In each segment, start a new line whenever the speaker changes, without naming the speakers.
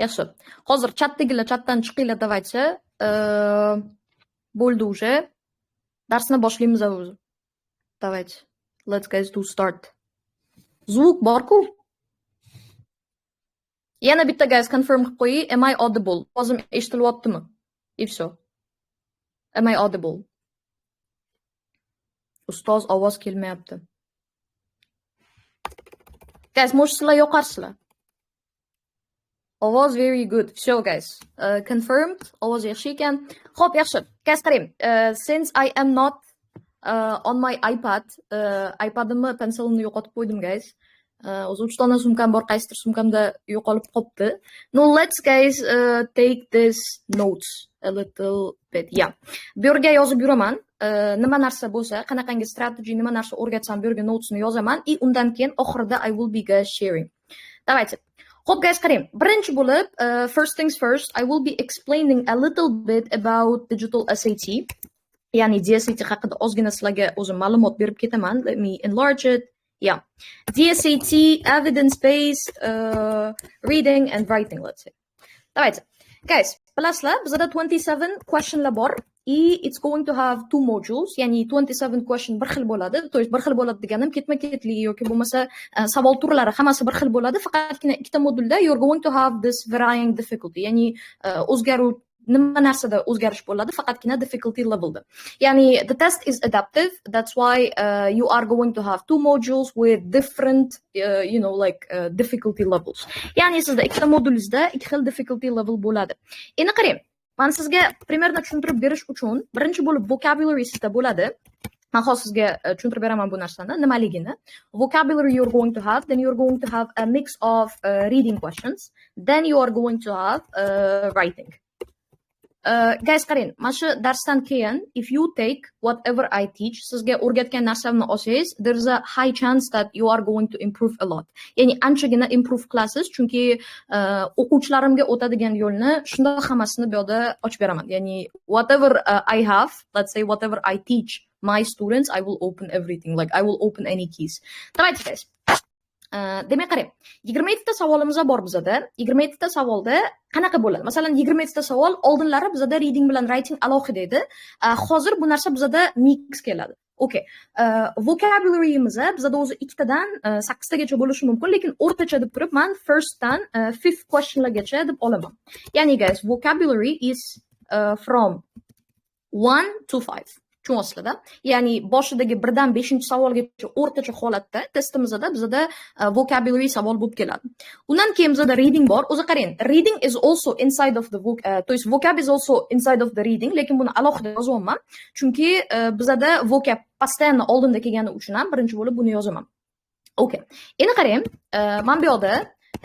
Yaxshi. Hozir chatdagilar chatdan chiqinglar, давайте. Bo'ldi уже. Darsni boshlaymiz o'zi. Давайте. Let's guys do start. Zvuk bor-ku? Yana bitta guys confirm qilib qo'yi. Am I audible? Ovozim eshitilyaptimi? И всё. Am I audible? Ustoz ovoz kelmayapti. Guys, может sizlar yoqarsizlar? Ovoz very good. Всё guys. Confirmed. Ovoz yaxshi ekan. Xo'p, yaxshi. Guys, qarang. Since I am not on my iPad, iPadimni pensilimni yo'qotib qo'ydim guys. O'zi 3 dona sumkam bor, qaysidir sumkamda yo'qolib qolibdi. No, let's guys take this notes a little bit. Yeah. Bu yerga yozib yuraman. Nima narsa bo'lsa, qanaqangi strategy, nima narsa o'rgatsam bu yerga notesni yozaman и undan keyin oxirida I will be guys sharing. Давайте. Xo'p guys, qarang. Birinchi bo'lib, first things first, I will be explaining a little bit about digital SAT. Ya'ni DSAT haqida ozgina sizlarga o'zim ma'lumot berib ketaman. Let me enlarge it. Yeah. DSAT, evidence-based reading and writing, let's say. Давайте. Guys, bilasizlar, bizda 27 questionlar bor. It's going to have two modules, ya'ni 27 question bir xil bo'ladi. To есть bir xil bo'ladi deganim ketma-ketligi yoki bo'lmasa savol turlari hammasi bir xil bo'ladi. Faqatgina ikkita modulda you're going to have this varying difficulty, ya'ni o'zgaruv nima narsada o'zgarish bo'ladi, faqatgina difficulty levelda. Ya'ni the test is adaptive, that's why you are going to have two modules with different difficulty levels. Ya'ni sizda ikkita modulingizda ikki xil difficulty level bo'ladi. Endi qarang, men sizga primerno tushuntirib berish uchun birinchi bo'lib vocabulary sizda bo'ladi. Men hozir sizga tushuntirib beraman bu narsani, nimaligini. Vocabulary you're going to have, then you're going to have a mix of reading questions, then you are going to have writing. Guys, qarang, mana shu darsdan keyin if you take whatever I teach, sizga o'rgatgan narsamni olsangiz, there is a high chance that you are going to improve a lot. Ya'ni anchagina improve classes, chunki o'quvchilarimga o'tadigan yo'lni shundoq hammasini bu yerda ochib beraman. Ya'ni whatever I have, let's say whatever I teach my students, I will open everything. Like I will open any keys. Давайте, guys. Demak qarang, 27 ta savolimiz bor bizda. 27 ta savolda qanaqa bo'ladi? Masalan, 27 ta savol oldinlari bizda reading bilan writing alohida edi. Hozir bu narsa bizda mix keladi. Okay. Vocabulary'imiz bizda o'zi 2 tadan 8 tagacha bo'lishi mumkin, lekin o'rtacha deb turib, men first dan 5th questionlargacha deb olaman. Ya'ni guys, vocabulary is from 1 to 5. Tushunasizlar-da? Ya'ni boshidagi 1 dan 5-savolgacha o'rtacha holatda testimizda bizda vocabulary savol bo'lib keladi. Undan keyin bizda reading bor. O'zi qarang, reading is also inside of the to есть vocab is also inside of the reading, lekin buni alohida yozyapman. Chunki bizda vocab постоянно oldinda kelgani uchun ham birinchi bo'lib buni yozaman. Okay. Endi qarang, men bu yerda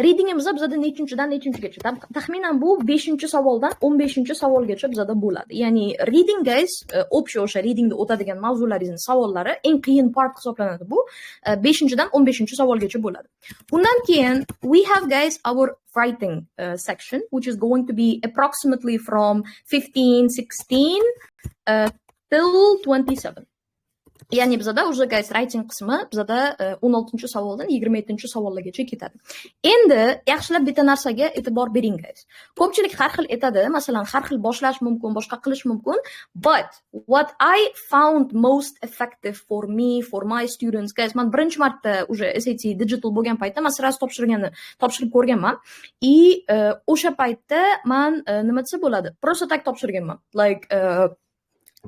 readingimiz bizda nechinchidan nechinchigacha. Taxminan bu 5-savoldan 15-savolgacha bizda bo'ladi. Ya'ni reading guys, o'sha readingda o'tadigan mavzularingiz savollari eng qiyin part hisoblanadi bu. 5-dan 15-savolgacha bo'ladi. Undan keyin we have guys our writing section, which is going to be approximately from 15, 16 till 27. Ya'ni bizda o'sha guys writing qismi bizda 16-savoldan 27-savollargacha ketadi. Endi yaxshilab bitta narsaga e'tibor bering guys. Ko'pchilik har xil aytadi, masalan, har xil boshlash mumkin, boshqa qilish mumkin, but what I found most effective for me, for my students guys, men birinchi marta o'sha SAT digital bo'lgan paytda men sirasi topshirib ko'rganman. O'sha paytda men nima desa bo'ladi? Просто tak topshirganman. Like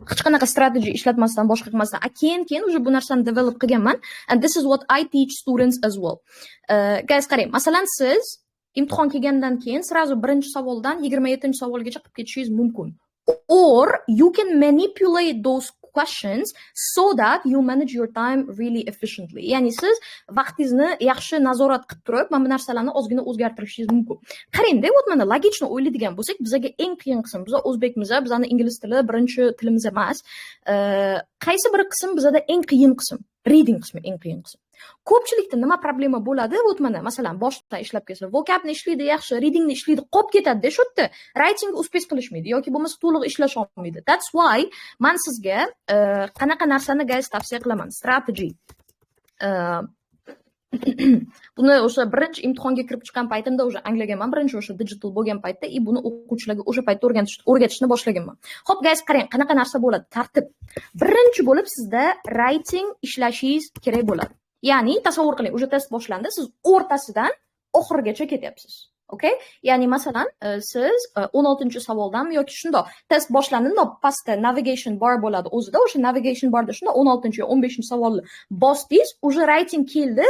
hech qanaqa strategy ishlatmasdan, boshqa qilmasdan, keyin уже bu narsani develop qilganman, and this is what I teach students as well. Guys, qarang, masalan, siz imtihon kelgandan keyin sirazu birinchi savoldan 27-savolgacha qilib ketishingiz mumkin. Or you can manipulate those questions so that you manage your time really efficiently. Ya'ni siz vaqtingizni yaxshi nazorat qilib turib, mana bu narsalarni ozgina o'zgartirishingiz mumkin. Qarang-da, mana logichni o'ylaydigan bo'lsak, bizga eng qiyin qism, biz o'zbekmiz, bizning ingliz tili birinchi tilimiz emas. Qaysi bir qism bizda eng qiyin qism? Reading qismi eng qiyin qism. Ko'pchilikda nima problema bo'ladi? Mana masalan, boshdan ishlab kelsa, vocabni ishlaydi yaxshi, readingni ishlaydi, qolib ketadi-da, shu yerda. Writing uspes qilishmaydi yoki bo'lmasa to'liq ishlash olmaydi. That's why men sizga qanaqa narsani guys tavsiya qilaman? Strategy. buni o'sha birinchi imtihonga kirib chiqqan paytimda o'sha anglaganman, birinchi o'sha digital bo'lgan paytda buni o'quvchilarga o'sha paytda o'rgatishni boshlaganman. Xo'p guys, qarang, qanaqa narsa bo'ladi? Tartib. Birinchi bo'lib sizda writing ishlashingiz kerak bo'ladi. Ya'ni tasavvur qiling, o'sha test boshlandi, siz o'rtasidan oxirigacha ketyapsiz. Okay? Ya'ni masalan, siz 16-savoldanmi yoki shundoq test boshlandi, pastda navigation bar bo'ladi o'zida, o'sha navigation barda shundoq 16 yo 15-savolni bosdingiz, o'sha writing keldi,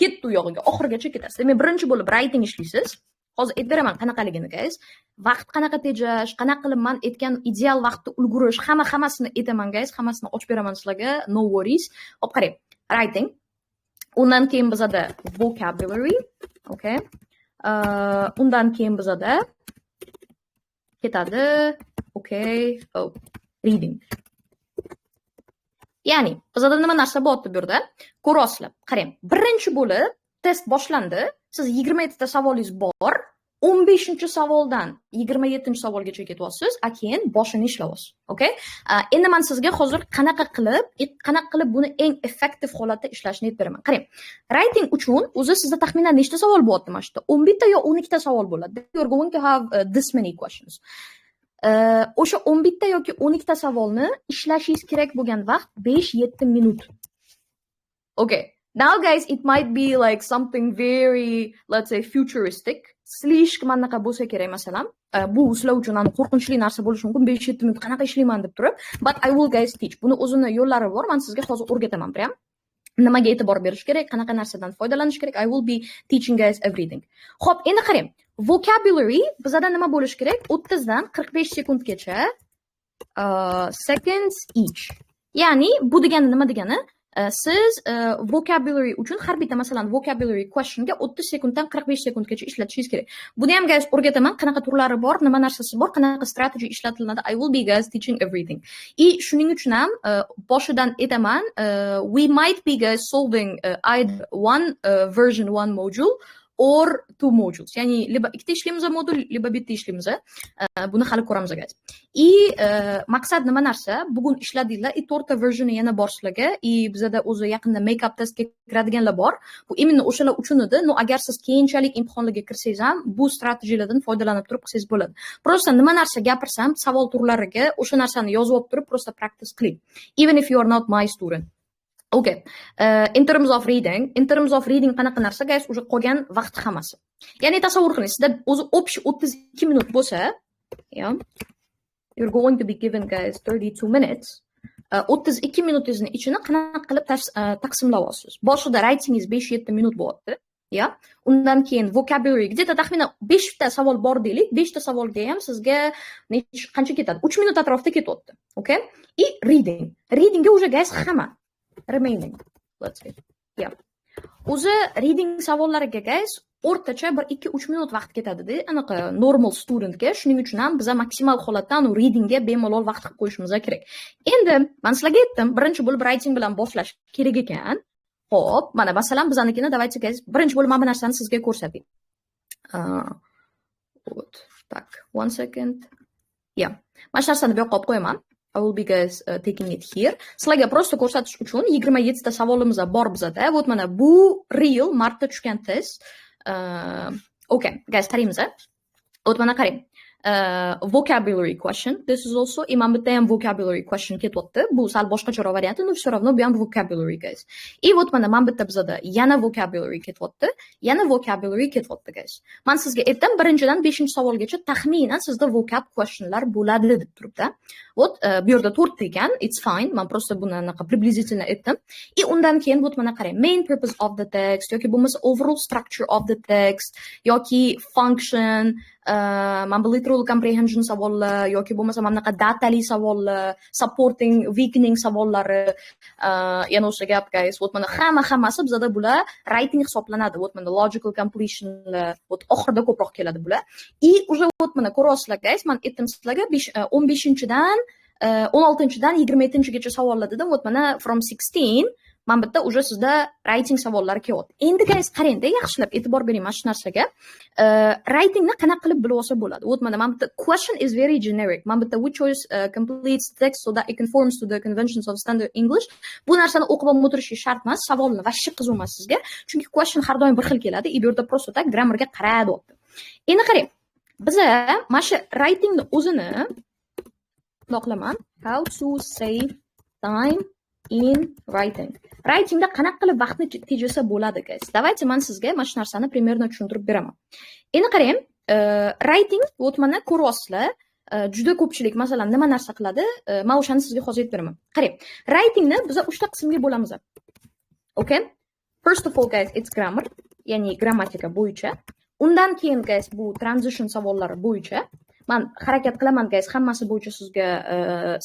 ketdi u yog'iga, oxirigacha ketasiz. Demak, birinchi bo'lib writing ishlaysiz. Hozir aytib beraman qanaqaligini guys. Vaqt qanaqa tejash, qanaqa qilib men aytgan ideal vaqtda ulgurish, hammasini aytaman guys, hammasini ochib beraman sizlarga, no worries. Hop, qarang. Writing. Undan keyin bizada vocabulary, okay? Undan keyin bizada ketadi, okay, reading. Ya'ni bizada nima narsa bo'lyapti bu yerda? Ko'rasizlar. Qarang, birinchi bo'lib test boshlandi, siz 27 ta savolingiz bor, 15-savoldan 27-savolgacha ketyapsiz, keyin boshini ishlayapsiz. Okay? Endi men sizga hozir qanaqa qilib buni eng effektiv holatda ishlashni aytib beraman. Qarang, writing uchun o'zi sizda taxminan nechta savol bo'lyapti mana shu yerda? 11 ta yo 12 ta savol bo'ladi. You're going to have this many questions. O'sha 11 ta yoki 12 ta savolni ishlashingiz kerak bo'lgan vaqt 5-7 minut. Okay. Now guys, it might be like something very, let's say, futuristic. Slishk manaqa bo'lsa kerak masalan. Bu sizlar uchun qo'rqinchli narsa bo'lishi mumkin. 5-7 minut qanaqa ishlayman deb turib. But I will guys teach. Buni o'zini yo'llari bor. Men sizga hozir o'rgataman prям. Nimaga e'tibor berish kerak, qanaqa narsadan foydalanish kerak. I will be teaching guys everything. Xo'p, endi qarang. Vocabulary bizada nima bo'lishi kerak? 30 dan 45 sekundgacha seconds each. Ya'ni bu degani nima degani? Siz vocabulary uchun har bitta masalan vocabulary questionga 30 sekunddan 45 sekundgacha ishlatishingiz kerak. Buni ham guys o'rgataman, qanaqa turlari bor, nima narsasi bor, qanaqa strategy ishlatiladi. I will be guys teaching everything. Shuning uchun ham boshidan aytaman, we might be guys solving either one version one module or two modules. Ya'ni liba ikkita ishlaymiz modul, liba bitta ishlaymiz. Buni hali ko'ramiz guys. Maqsad nima narsa? Bugun ishladinglar, to'rtta versioni yana bor sizlarga. Bizada o'zi yaqinda make-up testga kiradiganlar bor. Bu imенно o'shalar uchun edi. No, agar siz keyinchalik imtihonlarga kirsangiz ham bu strategiyalardan foydalanib turib qilsangiz bo'ladi. Prosta nima narsa gapirsam, savol turlariga o'sha narsani yozib olib turib prosta practice qiling. Even if you are not my student. Okay. In terms of reading qanaqa narsa guys, o'sha qolgan vaqt hammasi. Ya'ni tasavvur qiling, sizda o'zi общий 32 minut bo'lsa, yeah, you're going to be given guys 32 minutes. 32 minutingizni ichini qanaqa qilib taqsimlayapsiz? Boshida writingingiz 5-7 minut bo'lyapti. Ya, undan keyin vocabulary где-то taxminan 5 ta savol bor deylik. 5 ta savolga ham sizga qancha ketadi? 3 minut atrofida ketyapti. Okay? Readingga o'sha guys hamma remaining, let's say. Yeah. O'zi reading savollariga guys o'rtacha 1-2-3 minut vaqt ketadi-da, anaqa normal studentga. Shuning uchun ham biz maksimal holatdan readingga bemalol vaqt qilib qo'yishimiz kerak. Endi men sizlarga aytdim, birinchi bo'lib writing bilan boshlash kerak ekan. Xo'p, mana masalan bizanikini давайте guys, birinchi bo'lib mana bu narsani sizga ko'rsatay. Tak, 1 second. Yeah. Mana shu narsani bu yoqqa olib qo'yaman. I will be guys taking it here. Sizlarga prosta ko'rsatish uchun 27 ta savolimiz bor bizada. Вот mana bu real martda tushgan test. Okay, guys, qaraymiz. Вот mana qarang. Vocabulary question. This is also imam bitta ham vocabulary question ketyapti. Bu sal boshqacharoq varianti, но все равно bu ham vocabulary guys. Вот mana men bitta bizada yana vocabulary ketyapti. Yana vocabulary ketyapti guys. Men sizga aytdim, birinchidan 5-savolgacha taxminan sizda vocab questionlar bo'ladi deb turibdi. Вот bu yerda 4 ta ekan, it's fine. Men просто buni anaqa приблизительно aytdim. Undan keyin вот mana qarang, main purpose of the text yoki bo'lmasa overall structure of the text yoki function, mana literal comprehension savollar yoki bo'lmasa mana bunaqa datali savollar, supporting, weakening savollari, yana o'sha gap guys. Вот mana hammasi bizada bular writing hisoblanadi. Вот mana logical completionlar, вот oxirida ko'proq keladi bular. Уже вот mana ko'rasizlar guys, men aytdim sizlarga 15-dan 16-dan 27-gacha savollar dedim. Вот mana from 16 mana bu yerda уже sizda writing savollari kelyapti. Endi guys qarangda, yaxshilab e'tibor bering mana shu narsaga. Writingni qanaqa qilib bilib olsa bo'ladi? Mana bu yerda question is very generic. Mana bu yerda which choice completes text so that it conforms to the conventions of standard English. Bu narsani o'qib olib o'tirish shart emas. Savolni vashshi qiziq emas sizga. Chunki question har doim bir xil keladi. Bu yerda просто так grammarga qarab o'tdi. Endi qarang. Biza mana shu writingni o'zini qilaman. How to save time in writing. Writingda qanaqa qilib vaqtni tejasa bo'ladi guys. Давайте men sizga mana shu narsani примерно tushuntirib beraman. Endi qarang, writing mana ko'ryapsizlar. Juda ko'pchilik masalan nima narsa qiladi? Men o'shani sizga hozir aytib beraman. Qarang, writingni biz 3 ta qismga bo'lamiz. Okay? First of all guys, it's grammar, ya'ni grammatika bo'yicha. Undan keyin guys bu transition savollari bo'yicha. Men harakat qilaman guys, hammasi bo'yicha sizga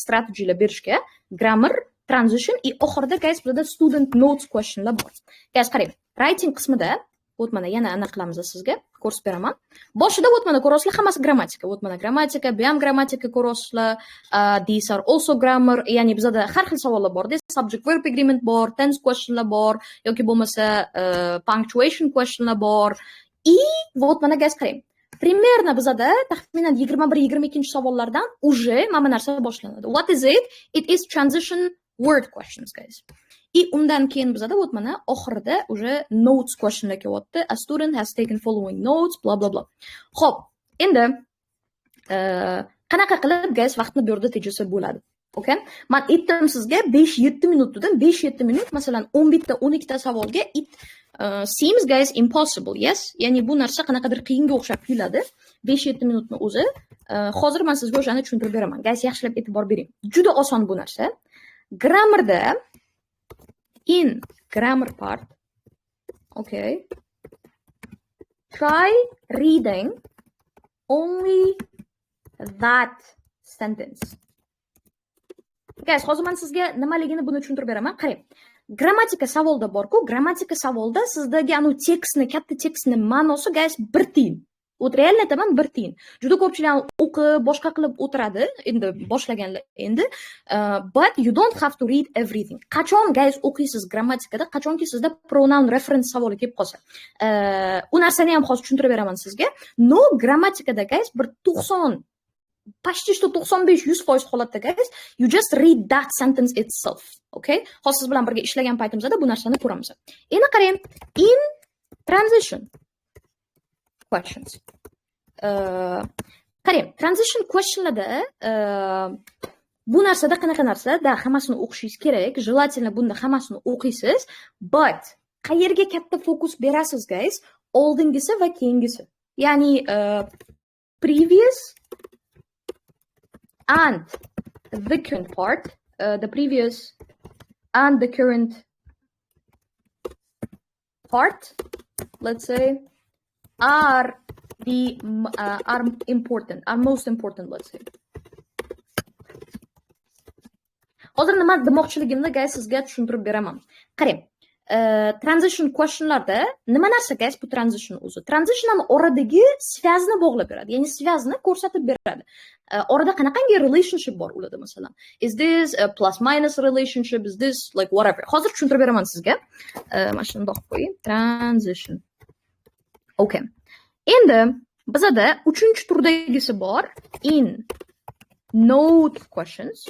strategiyalar berishga. Grammar, transition oxirida guys bizda student notes questionlar bor. Guys qarang, writing qismida mana yana aniq qilamiz sizga, ko'rsatib beraman. Boshida mana ko'rasizlar, hammasi grammatika. Mana grammatika, bu ham grammatika ko'rasizlar. These are also grammar, ya'ni bizda har xil savollar bor. Subject verb agreement bor, tense questionlar bor, yoki bo'lmasa punctuation questionlar bor. Mana guys qarang. Примерно bizda taxminan 21-22 savollardan уже mana narsa boshlanadi. What is it? It is transition word questions guys. Undan keyin bizda mana oxirida уже notes questionlar kelyapti. A student has taken following notes, bla bla bla. Xo'p, endi qanaqa qilib guys vaqtni bu yerda tejasa bo'ladi? Okay? Men aytdim sizga 5-7 minutdan 5-7 minut masalan 11 ta 12 ta savolga seems guys impossible, yes? Ya'ni bu narsa qanaqadir qiyinga o'xshab tuyuladi. 5-7 minutni o'zi. Hozir men sizga o'shani tushuntirib beraman. Guys, yaxshilab e'tibor bering. Juda oson bu narsa. Grammarda in grammar part, okay, try reading only that sentence. Guys, hozir men sizga nimaligini buni tushuntirib beraman. Qarang. Grammatika savolda bor-ku, grammatika savolda sizdagi anu tekstni, katta tekstni ma'nosi guys bir tiyin. Real aytaman, bir tiyin. Juda ko'pchilik o'qib, boshqa qilib o'tiradi, endi boshlaganlar endi. But you don't have to read everything. Qachon guys o'qiysiz grammatikada, qachonki sizda pronoun reference savoli kelib qolsa. U narsani ham hozir tushuntirib beraman sizga. No, grammatikada guys bir 90 почти что 95-100% holatda guys, you just read that sentence itself. Okay? Hozir siz bilan birga ishlagan paytimizda bu narsani ko'ramiz. Endi qarang, in transition questions. Qarang, transition questionlarda bu narsada qanaqa narsa? Hammasini o'qishingiz kerak. Желательно bunda hammasini o'qiysiz, but qayerga katta fokus berasiz guys? Oldingisi va keyingisi. Ya'ni previous and the current part, the previous and the current part, let's say, are important, are most important, let's say. Hozir nima demoqchiligimni guys sizga tushuntirib beraman. Qarang, transition questionlarda nima narsa guys bu transition o'zi? Transition oradagi svyazini bog'lab beradi. Ya'ni svyazini ko'rsatib beradi. Orada qanaqangi relationship bor ularda masalan? Is this a plus minus relationship? Is this like whatever? Hozir tushuntirib beraman sizga. Mana shuni qo'yib qo'ying. Transition. Okay. Endi bizda 3-turdagisi bor. In note questions.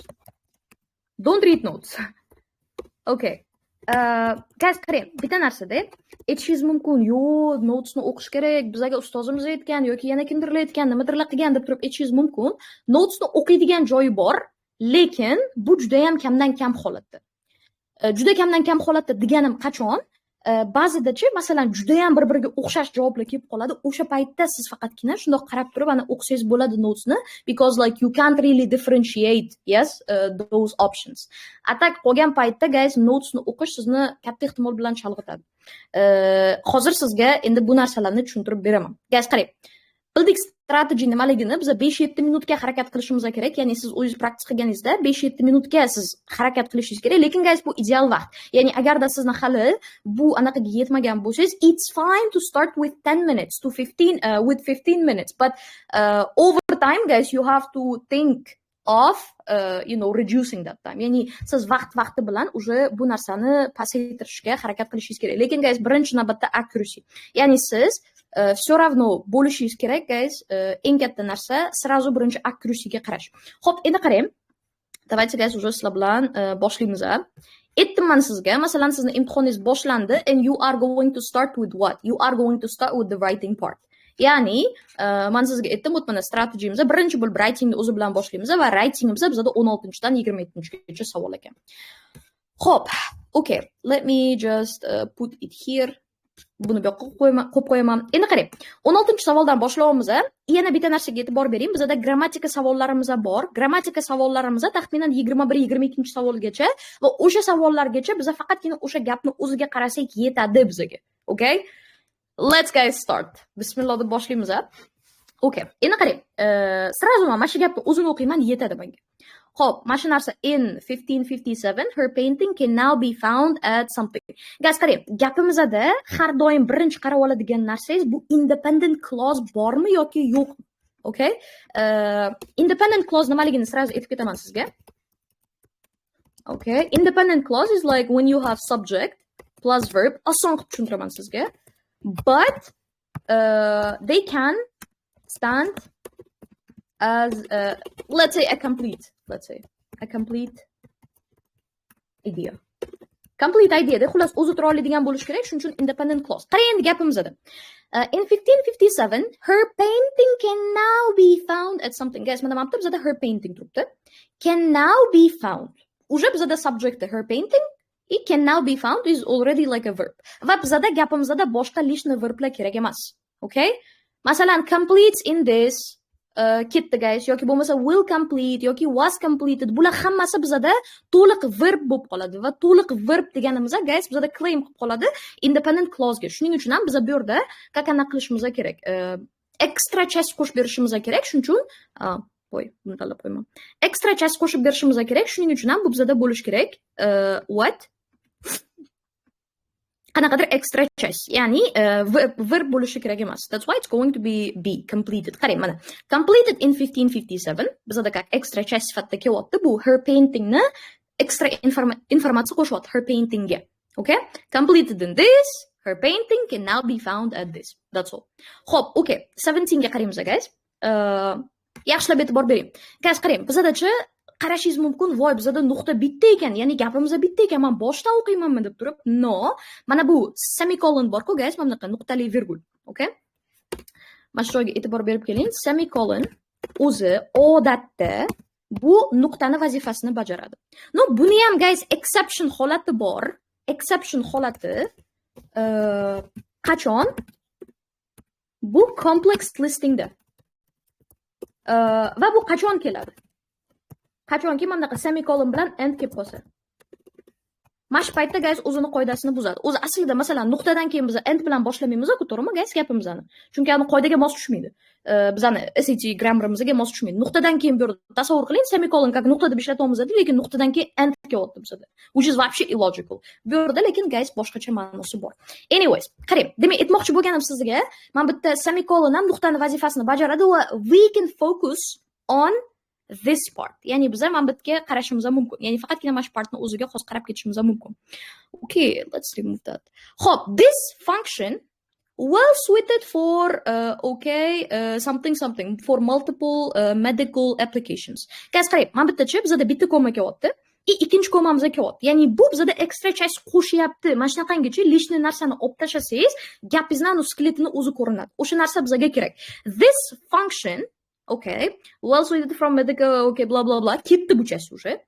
Don't read notes. Okay. Guys, qarang, bitta narsada aytishingiz mumkin, yo'q, notesni o'qish kerak, bizga ustozimiz aytgan yoki yana kimdir aytgan, nimadirlar qilgan deb turib aytishingiz mumkin. Notesni o'qiydigan joyi bor, lekin bu juda ham kamdan kam holatda. Juda kamdan kam holatda deganim qachon? Ba'zidachi masalan juda ham bir-biriga o'xshash javoblar kelib qoladi. O'sha paytda siz faqatgina shundoq qarab turib ana o'qisangiz bo'ladi notesni, because like you can't really differentiate, yes, those options. Atak qolgan paytda guys notesni o'qish sizni katta ehtimol bilan chalg'itadi. Hozir sizga endi bu narsalarni tushuntirib beraman. Guys, qarang. Bildik strategy nimaligini biz 5-7 minutga harakat qilishimiz kerak. Ya'ni siz o'zingiz praktik qilganingizda 5-7 minutga siz harakat qilishingiz kerak. Lekin guys bu ideal vaqt. Ya'ni agarda sizni hali bu anaqaga yetmagan bo'lsangiz, it's fine to start with 10 minutes to 15 with 15 minutes, but over time guys you have to think of reducing that time. Ya'ni siz vaqti bilan уже bu narsani pasaytirishga harakat qilishingiz kerak. Lekin guys, birinchi navbatda accuracy. Ya'ni siz все равно bo'lishingiz kerak guys. Eng katta narsa сразу birinchi accuracyga qarash. Xo'p, endi qarang. Давайте guys, уже sizlar bilan boshlaymiz. Aytdim sizga, masalan, sizni imtihoningiz boshlandi and you are going to start with what? You are going to start with the writing part. Ya'ni, men sizga aytdim, o'tmana strategiyamizda birinchi bo'lib writingni o'zi bilan boshlaymiz va writingimizda bizda 16-dan 27-gacha savol ekan. Xo'p, okay, let me just put it here. Buni bu yoqqa qo'yib qo'yaman. Endi qarang, 16-savoldan boshlaymiz. Yana bitta narsaga e'tibor bering. Bizda grammatika savolllarimiz bor. Grammatika savolllarimiz taxminan 21-22-savolgacha va o'sha savollargacha biz faqatgina o'sha gapni o'ziga qarasak yetadi bizga. Okay? Let's get start. Bismillah deb boshlaymiz. Okay. Endi qarang, sразу mana shu gapni o'zini o'qiyman, yetadi menga. Xo'p, mana shu narsa in 1557 her painting can now be found at something. Guys, qarang, gapimizda har doim birinchi qarab oladigan narsangiz bu independent clause bormi yoki yo'qmi? Okay? Independent clause nimaligini sразу aytib ketaman sizga. Okay? Independent clause is like when you have subject plus verb. Oson qilib tushuntiraman sizga. But they can stand as let's say a complete idea. Complete idea de xullas o'zi tura oladigan bo'lish kerak, shuning uchun independent clause. Qarang endi gapimizda. In 1557 her painting can now be found at something. Guys, mana mana bizda her painting turibdi. Can now be found. Уже bizda subject her painting. It can now be found is already like a verb. Va bizda gapimizda boshqa lishni verblar kerak emas. Okay? Masalan, completes in this ketdi guys yoki bo'lmasa will complete yoki was completed. Bular hammasi bizda to'liq verb bo'lib qoladi va to'liq verb deganimizda guys bizda claim qilib qoladi independent clause ga. Shuning uchun ham biz bu yerda qanaqa qilishimiz kerak? Extra часть qo'shib berishimiz kerak. Shuning uchun buni tanlab qo'yman. Extra часть qo'shib berishimiz kerak. Shuning uchun ham bu bizda bo'lish kerak. What? Qanaqadir extra часть, ya'ni verb bo'lishi kerak emas. That's why it's going to be completed. Qarang, mana completed in 1557 bizda как extra часть sifatida kelyapti. Bu her paintingni extra informatsiya qo'shyapti her paintingga. Okay? Completed in this, her painting can now be found at this. That's all. Xo'p, okay. 17 ga qaraymiz guys. Yaxshilab e'tibor bering. Guys, qarang, bizda-chi qarashingiz mumkin, voy bizda nuqta bitta ekan, ya'ni gapimiz bitta ekan, men boshdan o'qiymanmi deb turib. No, mana bu semicolon bor-ku guys, mana bunaqa nuqtali virgul. Okay? Mana shu joyga e'tibor berib keling. Semicolon o'zi odatda bu nuqtani vazifasini bajaradi. No, buni ham guys exception holati bor. Exception holati qachon? Bu complex listingda. Va bu qachon keladi? Qachonki mana bunaqa semicolon bilan end kelib qolsa. Mana shu paytda guys o'zini qoidasini buzadi. O'zi aslida masalan nuqtadan keyin biz end bilan boshlaymiz-ku, to'g'rimi guys gapimizni? Chunki ani qoidaga mos tushmaydi. Bizani SAT grammarimizga mos tushmaydi. Nuqtadan keyin bu yerda tasavvur qiling, semicolon как nuqta deb ishlatyapmiz, lekin nuqtadan keyin end kelyapti bizda. Which is вообще illogical. Bu yerda lekin guys boshqacha ma'nosi bor. Anyways, qarang, demak aytmoqchi bo'lganim sizga, men bitta semicolon ham nuqtani vazifasini bajaradi va we can focus on this part. Ya'ni biz ham bitga qarashimiz mumkin. Ya'ni faqatgina mana shu partni o'ziga xos qarab ketishimiz mumkin. Okay, let's remove that. Xo'p, this function well suited for something for multiple medical applications. Guys, qarang, mana bittachi bizda bitta koma kelyapti. Ikkinchi komamizga kelyapti. Ya'ni bu bizda extra часть qo'shyapti. Mana shunaqangacha lishni narsani olib tashlasangiz, gapingizning skeletini o'zi ko'rinadi. O'sha narsa bizga kerak. This function okay, well suited from medical, okay, blah, blah, blah. Ketdi bu часть уже.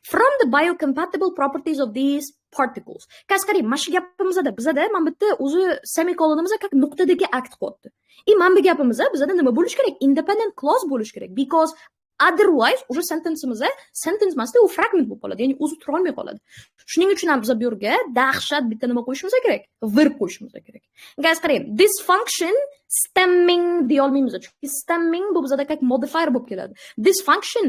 From the biocompatible properties of these particles. Qarang, mana shu gapimizda bizda mana bitta o'zi semicolonimizga как nuqtadagi akt qo'yibdi. Mana bu gapimizda bizda nima bo'lish kerak? Independent clause bo'lish kerak. Because otherwise o'sha sentensimizda sentence emasda u fragment bo'lib qoladi. Ya'ni o'zi tura olmay qoladi. Shuning uchun ham biz bu yerga dahshat bitta nima qo'yishimiz kerak? Verb qo'yishimiz kerak. Guys, qarang, this function stemming deyolmaymiz chunki stemming bu bizada как modifier bo'lib keladi. This function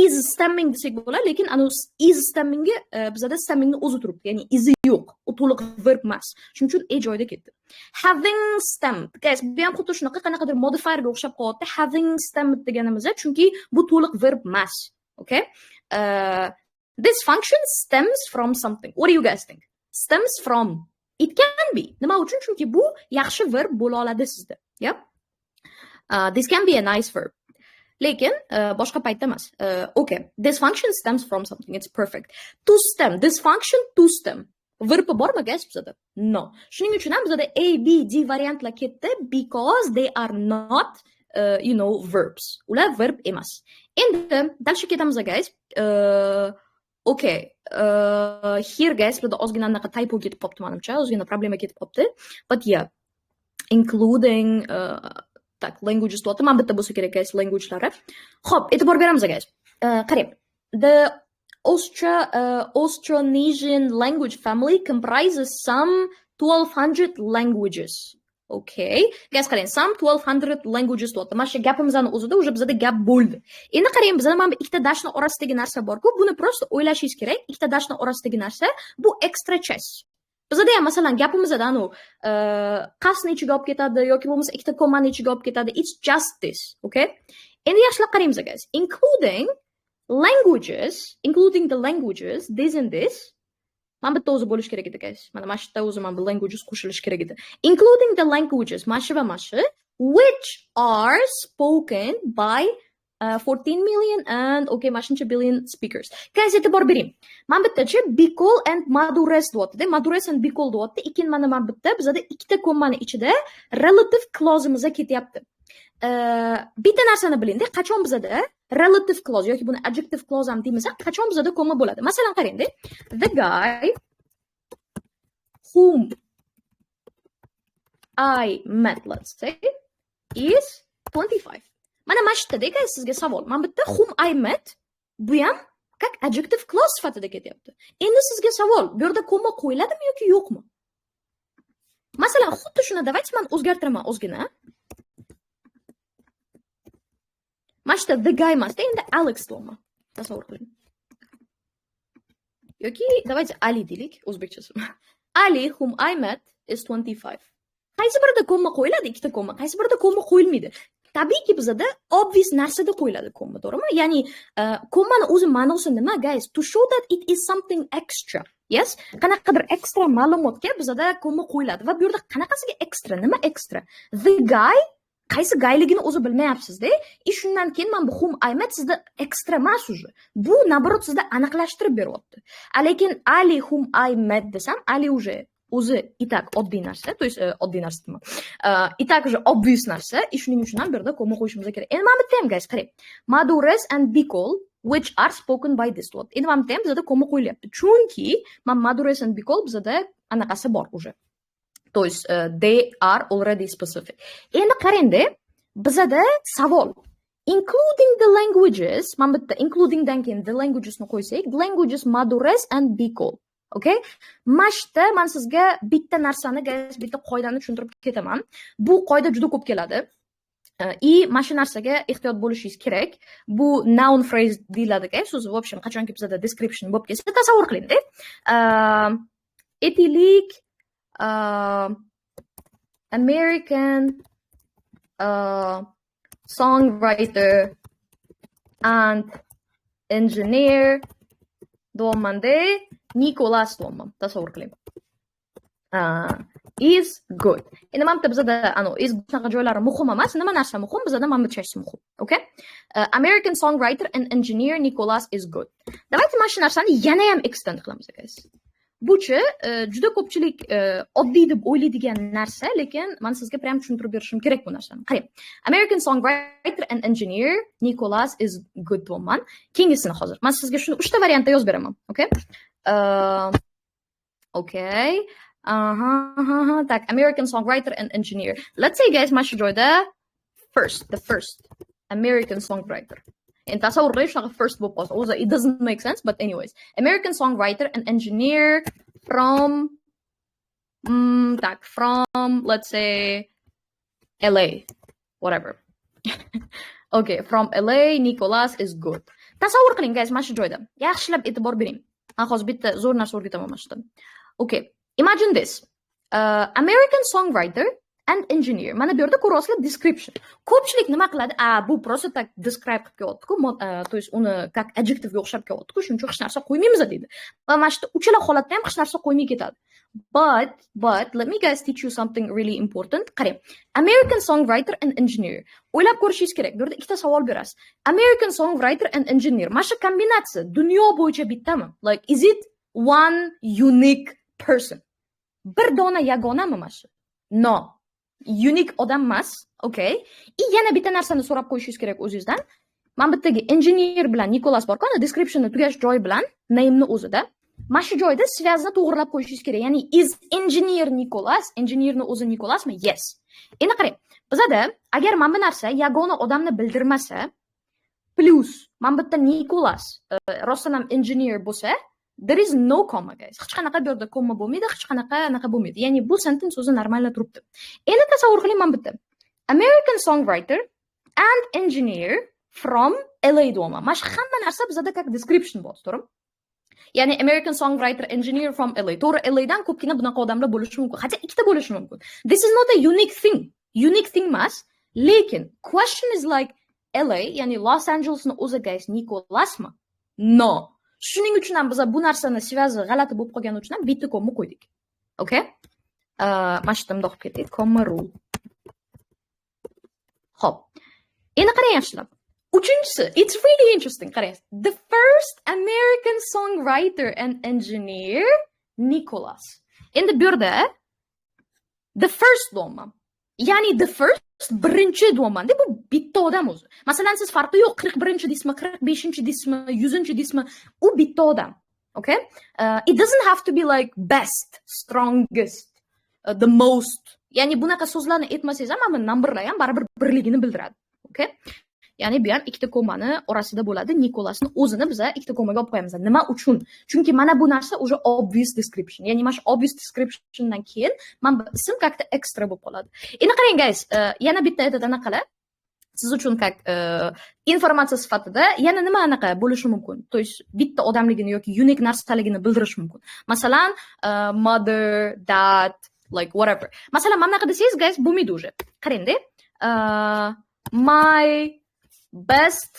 is stemming desak bo'ladi, lekin ana is stemmingga bizada stemmingni o'zi turibdi, ya'ni izi yo'q, u to'liq verb emas. Shuning uchun joyida ketdi. Having stemmed, guys, bu ham xuddi shunaqa qanaqadir modifierga o'xshab qolyapti. Having stemmed deganimizda, chunki bu to'liq verb emas. Okay? This function stems from something. What do you guys think? Stems from. It can be. Nima uchun? Chunki bu yaxshi verb bo'la oladi sizda. Yep. This can be a nice verb. Lekin boshqa paytda emas. Okay. This function stems from something. It's perfect. To stem. This function to stem. Verb bormi guys bizada? No. Shuning uchun ham bizada A, B, D variantlar ketdi because they are not verbs. Ular verb emas. Endi dalshi ketamiz guys. Okay. Here guys, bizda ozgina anaqa typo ketib qopti menimcha, ozgina problema ketib qopti. But yeah, including tak languages deyapti. Men bitta bo'lsa kerak guys languagelari. Xo'p, e'tibor beramiz guys. Qarang. The Austronesian language family comprises some 1200 languages. Okay. Guys, qarang, some 1200 languages deyapti. Mana shu gapimizning o'zida уже bizada gap bo'ldi. Endi qarang, bizda mana bu ikkita dashni orasidagi narsa bor-ku, buni prosta o'ylashingiz kerak. Ikkita dashni orasidagi narsa bu extra часть. Bizada ham masalan gapimizda anu qasni ichiga olib ketadi yoki bo'lmasa ikkita komani ichiga olib ketadi. It's just this, okay? Endi yaxshilab qaraymiz guys. Including the languages, this and this. Mana bitta o'zi bo'lish kerak edi guys. Mana shu yerda o'zi mana bu languages qo'shilishi kerak edi. Including the languages, mana shu va mana shu, which are spoken by 14 million and okay, mana shuncha billion speakers. Guys, e'tibor bering. Mana bittachi Bicol and Madures deyapti. Madures and Bicol deyapti. Ikkin mana bitta bizada ikkita kommani ichida relative clause'imizga ketyapti. Bitta narsani biling-da, qachon bizada relative clause yoki buni adjective clause ham deymiz, qachon bizada komma bo'ladi. Masalan, qarang-da. The guy whom I met, let's say, is 25. Mana mashtada guys sizga savol. Men bitta whom I met bu ham как adjective clause sifatida ketyapti. Endi sizga savol, bu yerda komma qo'yiladimi yoki yo'qmi? Masalan, xuddi shuni давайте men o'zgartiraman ozgina. Mashta the guy emasda endi Alex deyman. Tasavvur qiling. Yoki давайте Ali deylik o'zbekchasi. Ali whom I met is 25. Qaysi birida komma qo'yiladi? Ikkita komma. Qaysi birida komma qo'yilmaydi? Tabiiyki bizada obvious narsada qo'yiladi komma, to'g'rimi? Ya'ni kommani o'zi ma'nosi nima guys? To show that it is something extra. Yes? Qanaqadir extra ma'lumotga bizada komma qo'yiladi va bu yerda qanaqasiga extra? Nima extra? The guy qaysi gayligini o'zi bilmayapsiz-da. Shundan keyin men bu whom I met sizda ekstra emas уже. Bu naborot sizda aniqlashtirib beryapti. Lekin Ali whom I met desam, Ali уже o'zi itak oddiy narsa, to есть oddiy narsa nima? Itak уже obvious narsa, shuning uchun ham bu yerda komma qo'yishimiz kerak. Endi men bitta ham guys, qarang. Madures and Bicol which are spoken by this word. Endi men bitta ham bizda komma qo'yilyapti. Chunki men Madures and Bicol bizda anaqasi bor уже. То есть they are already specific. Endi qarang-da, bizada savol. Including the languages, mana bitta including dan keyin the languages ni qo'ysak, languages Madures and Bicol. Okay? Mashta men sizga bitta narsani, guys, bitta qoidani tushuntirib ketaman. Bu qoida juda ko'p keladi. Mana shu narsaga ehtiyot bo'lishingiz kerak. Bu noun phrase deyiladi, guys. So'zi в общем, qachonki bizada description bo'lib kelsa, tasavvur qiling-da. Aytaylik American songwriter and engineer deyapman-da, Nicholas deyapman. Tasavvur qiling. Is good. Endi mana bitta bizada is bunaqa joylari muhim emas. Nima narsa muhim? Bizada mana bu chashsi muhim. Okay? American songwriter and engineer Nicholas is good. Давайте mana shu narsani yana ham extend qilamiz, guys. Buchi juda ko'pchilik oddiy deb o'ylaydigan narsa, lekin men sizga prям tushuntirib berishim kerak bu narsani. Qarang. American songwriter and engineer Nicholas is good deyman. Keyingisini hozir. Men sizga shuni 3 ta variantda yozib beraman, okay? Okay. Tak, American songwriter and engineer. Let's say guys, mana shu joyda the first American songwriter. And tasavvur qiling, shunaqa first bo'lib qolsa, o'zi it doesn't make sense, but anyways, American songwriter and engineer from let's say LA, whatever. Okay, from LA, Nicholas is good. Tasavvur qiling guys, mana shu joyda. Yaxshilab e'tibor bering. Men hozir bitta zo'r narsa o'rgataman mana shunda. Okay, imagine this. American songwriter and engineer. Mana bu yerda ko'ryapsizlar description. Ko'pchilik nima qiladi? Bu просто так describe qilib qo'yapti-ku, то есть uni как adjectivega o'xshab qo'yapti-ku, shuning uchun hech narsa qo'ymaymiz deydi. Va mana shu uchala holatda ham hech narsa qo'ymay ketadi. But let me guys teach you something really important. Qarang. American songwriter and engineer. O'ylab ko'rishingiz kerak. Bu yerda ikkita savol berasiz. American songwriter and engineer. Mana shu kombinatsiya dunyo bo'yicha bittami? Like, is it one unique person? Bir dona yagonami mana shu? No. Unique odam emas, okay? Yana bitta narsani so'rab qo'yishingiz kerak o'zingizdan. Mana bittagi engineer bilan Nicholas bor-ku, descriptionni tugash joyi bilan name'ni o'zida. Mana shu joyda svyazini to'g'rilab qo'yishingiz kerak. Ya'ni is engineer Nicholas, engineerni o'zi Nicholasmi? Yes. Endi qarang, bizada agar mana bu narsa yagona odamni bildirmasa, plus mana bitta Nicholas rostdan ham engineer bo'lsa, there is no comma guys. Hech qanaqa bu yerda comma bo'lmaydi, hech qanaqa anaqa bo'lmaydi. Ya'ni bu sentence o'zi normalda turibdi. Endi tasavvur qiling mana bitta. American songwriter and engineer from LA deyapman. Mana shu hamma narsa bizada как description bo'ldi, to'g'rimi? Ya'ni American songwriter engineer from LA. To'g'ri, LA dan ko'pgina bunaqa odamlar bo'lishi mumkin. Hatto ikkita bo'lishi mumkin. This is not a unique thing. Unique thing emas. Lekin question is like LA, ya'ni Los Angelesni o'zi guys Nicholasmi? No. Shuning uchun ham biz bu narsani svyazı g'alati bo'lib qolgani uchun ham bitta komma qo'ydik. Okay? Mana shu yerda o'qib ketdik. Comma rule. Xo'p. Endi qarang yaxshilab. Uchinchisi, it's really interesting. Qarang. The first American songwriter and engineer Nicholas. Endi bu yerda the first deyapman. Ya'ni the first birinchi deyapman. Bu bitta odam o'zi. Masalan, siz farqi yo'q, 41-chi deysizmi, 45-chi deysizmi, 100-chi deysizmi, u bitta odam. Okay? It doesn't have to be like best, strongest, the most. Ya'ni bunaqa so'zlarni aytmasangiz ham, mana numberlar ham baribir birligini bildiradi. Okay? Ya'ni bu ham ikkita kommani orasida bo'ladi. Nicholasni o'zini biz ikkita kommaga olib qo'yamiz. Nima uchun? Chunki mana bu narsa уже obvious description. Ya'ni mana shu obvious descriptiondan keyin mana bu ism как-то extra bo'lib qoladi. Endi qarang guys, yana bitta aytadi anaqalar. Siz uchun как informatsiya sifatida yana nima anaqa bo'lishi mumkin? To есть bitta odamligini yoki unique narsaligini bildirish mumkin. Masalan, mother, dad, like whatever. Masalan, mana bunaqa desangiz guys, bo'lmaydi уже. Qarang-da. My best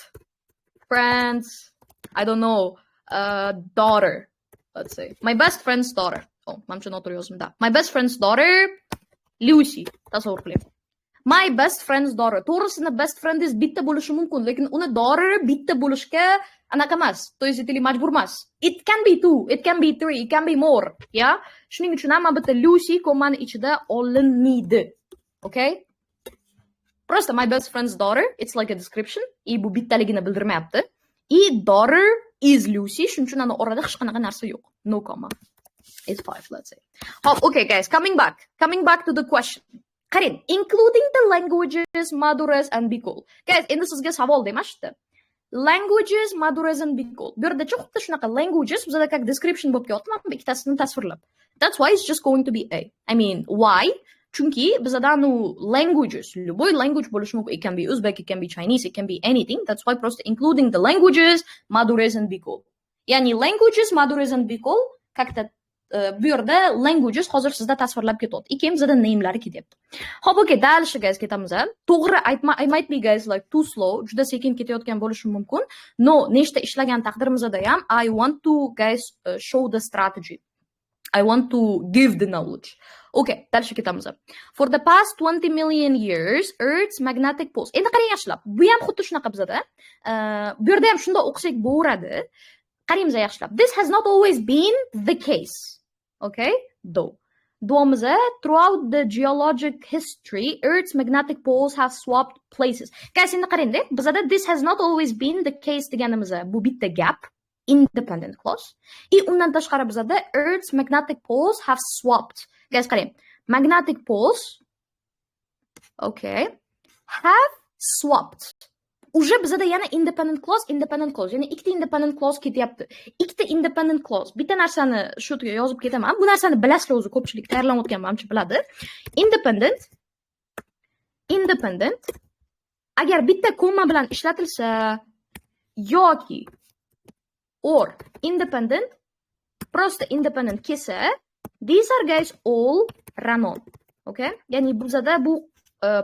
friend's, I don't know, daughter, let's say. My best friend's daughter. Oh, mana shu noto'g'ri yozdim-da. My best friend's daughter, Lucy. Tasavvur qiling. My best friend's daughter. To'g'risini best friend is bitta bo'lishi mumkin, lekin uni daughter bitta bo'lishga anaqa emas. To есть etili majbur emas. It can be two, it can be three, it can be more. Yeah? Shuning uchun ham bitta Lucy kommani ichida olinmaydi. Okay? Просто my best friend's daughter, it's like a description. Bu bittaligini bildirmayapti. Daughter is Lucy, shuning uchun ana orada hech qanaqa narsa yo'q. No comma. It's 5, let's say. Okay guys, coming back to the question. Qarang, including the languages, Maduras and Bikol. Guys, endi sizga savol demashdi. Languages, Maduras and Bikol. Bu yerda xuddi shunaqa languages bizda как description bo'lib kelyapti, mana bu ikkitasini tasvirlab. That's why it's just going to be A. I mean, why? Chunki bizda languages, любой language bo'lishi mumkin. It can be Uzbek, it can be Chinese, it can be anything. That's why просто including the languages, Maduras and Bikol. Ya'ni languages, Maduras and Bikol как-то bu yerda languages hozir sizda tasvirlab ketyapti. Keyin bizda name'lari ketyapti. Xo'p, okay, dalish guys ketamiz. To'g'ri I might be guys like too slow, juda sekin ketayotgan bo'lishi mumkin. No, nechta ishlagan taqdirimizda ham I want to guys show the strategy. I want to give the knowledge. Okay, dalish ketamiz. For the past 20 million years, Earth's magnetic pulse. Endi qarang yaxshilab. Bu ham xuddi shunaqa bizda. Bu yerda ham shunday o'qisak bo'laveradi. Qaraymiz yaxshilab. This has not always been the case. Okay, though. Throughout the geologic history, Earth's magnetic poles have swapped places. Guys, endi qarang-da, bizda this has not always been the case deganimizda bu bitta gap, independent clause. Undan tashqari bizda Earth's magnetic poles have swapped. Guys, qarang. Magnetic poles, okay, have swapped. Уже bizda yana independent clause, ya'ni ikkita independent clause ketyapti. Ikkita independent clause. Bitta narsani shu yerga yozib ketaman. Bu narsani bilasizlar o'zi ko'pchilik tayyorlanayotgan manimcha biladi. independent agar bitta komma bilan ishlatilsa yoki or independent просто independent kelsa, these are guys all run on. Okay? Ya'ni bizada bu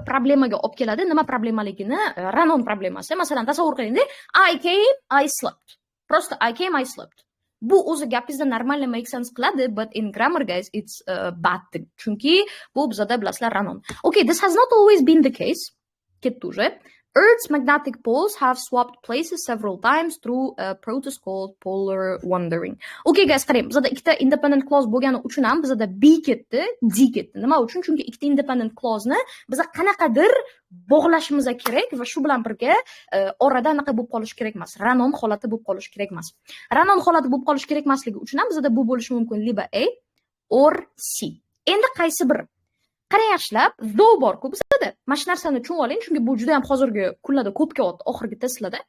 problemaga olib keladi. Nima problemaligini run on problemasi. Masalan, tasavvur qiling-da, I came, I slept. Просто I came, I slept. Bu o'zi gapingizda normally make sense qiladi, but in grammar guys it's bad thing. Chunki bu bizada bilasizlar run on. Okay, this has not always been the case. Ketdi уже. Earth's magnetic poles have swapped places several times through a process called polar wandering. Okay guys, qarang, bizada ikkita independent clause bo'lgani uchun ham bizada be ketdi, d ketdi. Nima uchun? Chunki ikkita independent clause'ni biz qanaqadir bog'lashimiz kerak va shu bilan birga orada anaqa bo'lib qolish kerak emas. Run on holati bo'lib qolish kerak emas. Run on holati bo'lib qolish kerak emasligi uchun ham bizada bu bo'lishi mumkin liba a or c. Endi qaysi bir? Qarang yaxshilab, though bor-ku bizada. Mana shu narsani tushunib oling, chunki bu juda ham hozirgi kunlarda ko'p kelyapti oxirgi testlarda.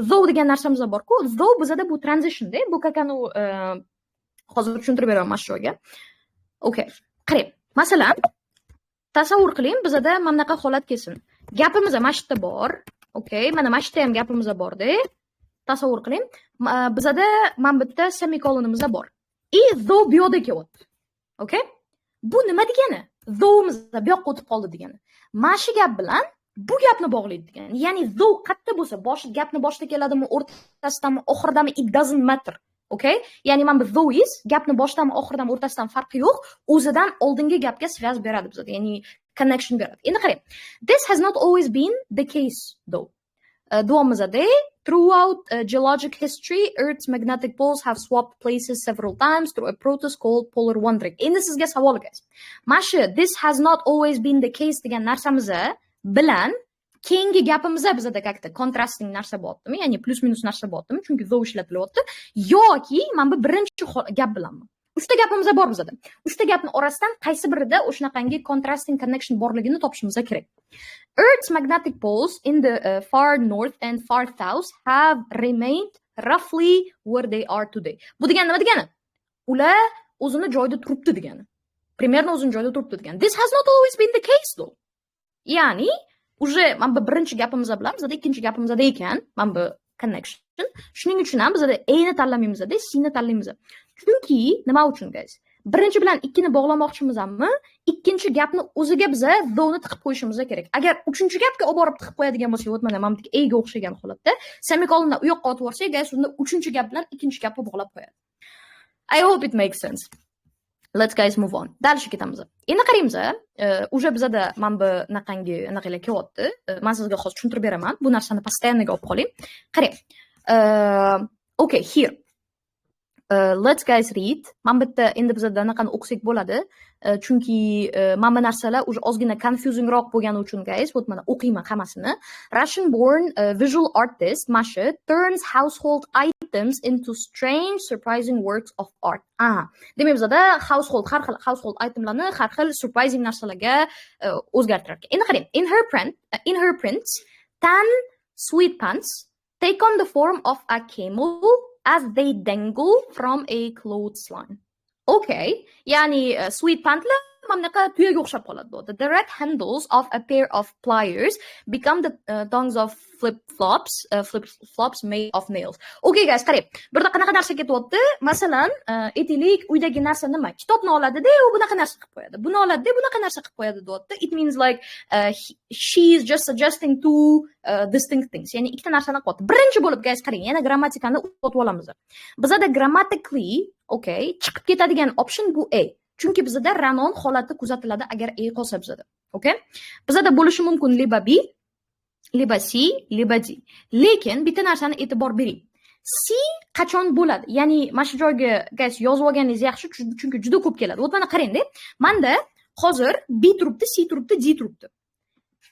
Though degan narsamiz bor-ku, though bizada bu transition-da, bu kakani hozir tushuntirib beraman mana shu joyga. Okay. Qarang, masalan, tasavvur qiling, bizada mana bunaqa holat kelsin. Gapimiz mana shu yerda bor. Okay, mana shu yerda ham gapimiz bor-da. Tasavvur qiling, bizada mana bitta semikolonimiz bor. Though bu yoqda kelyapti. Okay? Bu nima degani? Though'imiz bu yoqqa o'tib qoldi degani. Mana shu gap bilan bu gapni bog'laydi degani. Ya'ni though qayerda bo'lsa, gapni boshida keladimi, o'rtasidami, oxiridami, it doesn't matter. Okay? Ya'ni mana bu though is gapni boshidan oxiridan o'rtasidan farqi yo'q, o'zidan oldingi gapga svязь beradi bizga. Ya'ni connection beradi. Endi qarang. This has not always been the case though. Davomimizda throughout geologic history, Earth's magnetic poles have swapped places several times through a process called polar wandering. Endi sizga savol guys. Mana this has not always been the case degan narsamiz bilan keyingi gapimizda bizda kakta contrasting narsa bo'lyaptimi? Ya'ni plus minus narsa bo'lyaptimi? Chunki though ishlatilyapti yoki mana bu birinchi gap bilanmi? Uchta gapimiz bor bizda. Uchta gapning orasidan qaysi birida o'shanaqangi contrasting connection borligini topishimiz kerak. Earth's magnetic poles in the far north and far south have remained roughly where they are today. Bu degani nima degani? Ular o'zini joyida turibdi degani. Примерно o'zini joyida turibdi degani. This has not always been the case though. Ya'ni, уже mana bu birinchi gapimiz bilan bizda ikkinchi gapimizda ekan, mana bu connection. Shuning uchun ham bizda A ni tanlamaymiz-da, C ni tanlaymiz. Chunki nima uchun guys? Birinchi bilan ikkini bog'lamoqchimizmi? Ikkinchi gapni o'ziga biza though-ni tiqib qo'yishimiz kerak. Agar uchinchi gapga olib borib tiqib qo'yadigan bo'lsak, mana mana bu A ga o'xshagan holatda, semikolonni u yoqqa otib yuborsak, guys, unda uchinchi gap bilan ikkinchi gapni bog'lab qo'yadi. I hope it makes sense. Let's guys move on. Dalshi ketamiz. Endi qaraymiz, уже bizada mana bu naqangi anaqilar kelyapti. Men sizga hozir tushuntirib beraman. Bu narsani постоянныйga olib qoling. Qarang. Okay, here. Let's guys read. Mana bitta endi bizada anaqani o'qisak bo'ladi. Chunki mana bu narsalar уже ozgina confusing roq bo'lgani uchun guys, bu mana o'qiyman hammasini. Russian born visual artist Masha turns household items into strange surprising works of art. Demak bizada household har xil household itemlarni har xil surprising narsalarga o'zgartirar ekan. Endi qarang, in her prints 10 sweet pants take on the form of a camel as they dangle from a clothesline. Okay, ya'ni sweet pantlar mamnaqa tuyaga o'xshab qoladi bu. The direct handles of a pair of pliers become the tongues of flip-flops made of nails. Okay guys, qarang. Bu yerda qanaqa narsa ketyapti? Masalan, aytaylik, uydagi narsa nima? Kitobni oladi-da, u bunaqa narsa qilib qo'yadi. Buni oladi-da, bunaqa narsa qilib qo'yadi deyapti. It means like she is just suggesting two distinct things. Ya'ni ikkita narsani qilyapti. Birinchi bo'lib guys, qarang, yana grammatikani o'tib olamiz. Bizada grammatically, okay, chiqib ketadigan option bu A. Chunki bizada run on holati kuzatiladi agar A qolsa bizada. Okay? Bizada bo'lishi mumkin liba B, liba C, liba D. Lekin bitta narsani e'tibor bering. C qachon bo'ladi? Ya'ni mana shu joyga guys yozib olganingiz yaxshi, chunki juda ko'p keladi. Mana qarang-da. Menda hozir B turibdi, C turibdi, D turibdi.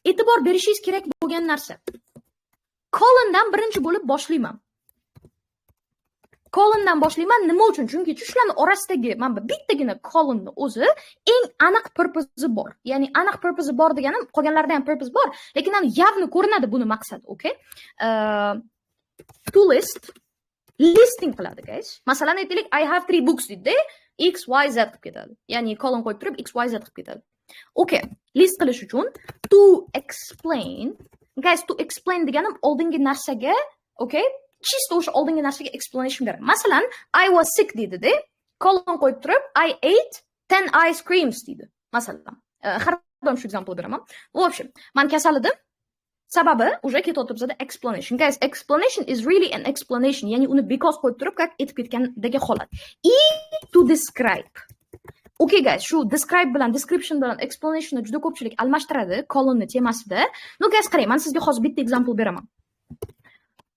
E'tibor berishingiz kerak bo'lgan narsa. Colondan birinchi bo'lib boshlayman. Colondan boshlayman. Nima uchun? Chunki shularning orasidagi mana bu bittagina colonni o'zi eng aniq purpose bor. Ya'ni aniq purpose bor deganim, qolganlarda ham purpose bor, lekin ham явно ko'rinadi buni maqsadi, okay? To list listing qiladi guys. Masalan, aytaylik I have 3 books deydi, X Y Z qilib ketadi. Ya'ni colon qo'yib turib X Y Z qilib ketadi. Okay, list qilish uchun to explain. Guys, to explain deganim oldingi narsaga, okay? Chisto o'sha oldingi narsaga explanation beradi. Masalan, I was sick dedi-da. Colon qo'yib turib, I ate 10 ice creams dedi. Masalan, har doim shu example beraman. В общем, men kasal edim. Sababi уже ketyapti explanation. Guys, explanation is really an explanation. Ya'ni uni because qo'yib turib, как etib ketgandagi holat. И to describe. Okay guys, shu describe bilan description bilan explanation juda ko'pchilik almashtiradi columnni temasida. No guys, qarang, men sizga hozir bitta example beraman.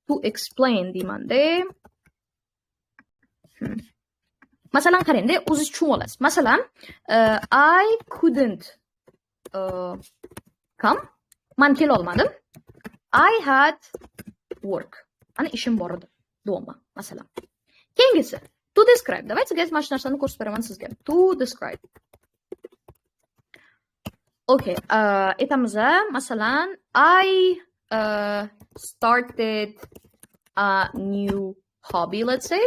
To explain deymanda. Masalan, qarang-da, o'zingiz tushunib olasiz. Masalan, I couldn't come. Men kela olmadim. I had work. Ana ishim bor edi. Doma, masalan. Keyingisi to describe. Давайте, guys, mana shu narsani ko'rsatib beraman sizga. To describe. Okay, aytamiz, masalan, I started a new hobby, let's say.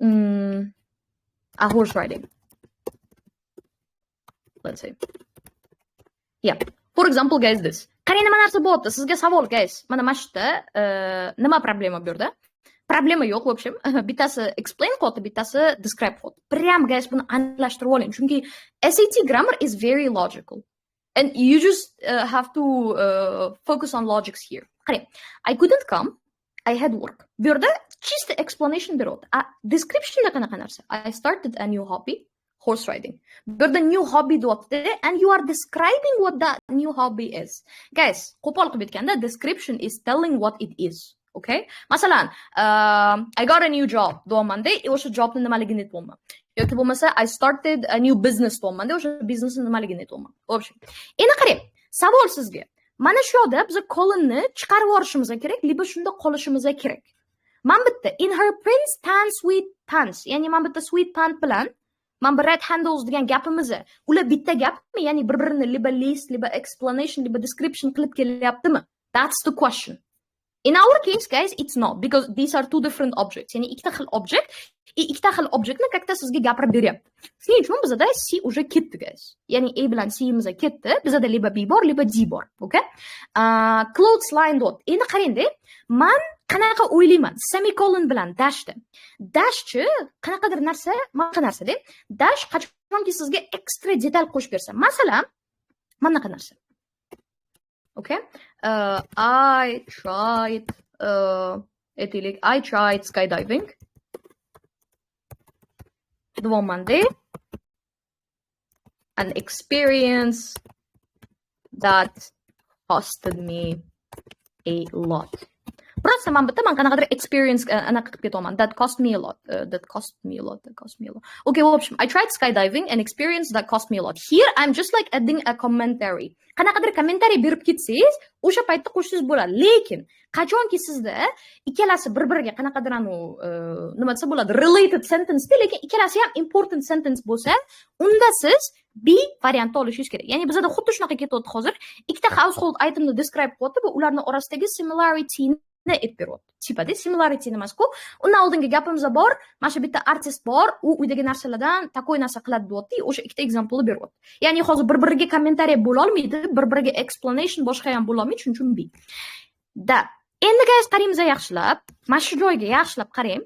A horse riding. Let's say. Yeah. For example, guys, this. Qarang, nima narsa bo'lyapti? Sizga savol, guys. Mana mana shu yerda nima problema bu yerda? Problema yo'q, в общем. Bittasi explain qilyapti, bittasi describe qilyapti. Prям, guys, buni aniqlashtirib oling. Chunki SAT grammar is very logical. And you just have to focus on logics here. Qarang, I couldn't come. I had work. Bu yerda just explanation beryapti. Description da qanaqa narsa? I started a new hobby. Horse riding. But the new hobby and you are describing what that new hobby is. Guys, qo'pol qilib aytganda description is telling what it is. Okay? Masalan, I got a new job. Deyapmanda, o'sha jobni nimaligini aytmayman. Yoki bo'lmasa I started a new business deyapmanda, o'sha businessni nimaligini aytmayman. Вообще. Endi qarang, savol sizga. Mana shu yerda biz columnni chiqarib yuborishimiz kerak, liba shunda qolishimiz kerak. Men bitta in her prince tan sweet pants, ya'ni men bitta sweet pant bilan men bir red handles degan gapimiz, ular bitta gapmi, ya'ni bir-birini liba list, liba explanation, liba description qilib kelyaptimi? That's the question. In our case, guys, it's not, because these are two different objects. Ya'ni ikkita xil object, ikkita xil objectni kakta sizga gapirib beryapti. Shuning uchun bizda C уже ketdi, guys. Ya'ni A bilan C imiz ketdi. Bizda liba B bor, liba D bor. Okay? Clothesline dot. Endi qarang-da, men qanaqa o'ylayman? Semicolon bilan dashni. Dashchi qanaqadir narsa, mana narsa-da. Dash qachonki sizga extra detal qo'shib bersa. Masalan, mana qanaqa narsa. Okay? I tried skydiving. The one day, an experience that costed me a lot. Просто man qanaqadir experience anaqa qilib ketaman. That cost me a lot. That cost me a lot. Okay, в общем, I tried skydiving, an experience that cost me a lot. Here I'm just like adding a commentary. Qanaqadir commentary berib ketsangiz, o'sha paytda qo'shsangiz bo'ladi. Lekin qachonki sizda ikkalasi bir-biriga qanaqadir nima desa bo'ladi, related sentence, lekin ikkalasi ham important sentence bo'lsa, unda siz B variantni olishingiz kerak. Ya'ni bizda xuddi shunaqa ketyapti hozir. Ikkita household itemni describe qilyapti va ularning orasidagi similarity aytib beryapti. Tipada similarity emas-ku. Undan oldingi gapimizda bor, mana shu bitta artist bor, u uydagi narsalardan takoy narsa qiladi deyapti, o'sha ikkita example beryapti. Ya'ni hozir bir-biriga kommentariy bo'la olmaydi, bir-biriga explanation boshqa ham bo'la olmaydi, shuning uchun B. Da. Endi guys, qaraymiz yaxshilab, mana shu joyga yaxshilab qarang.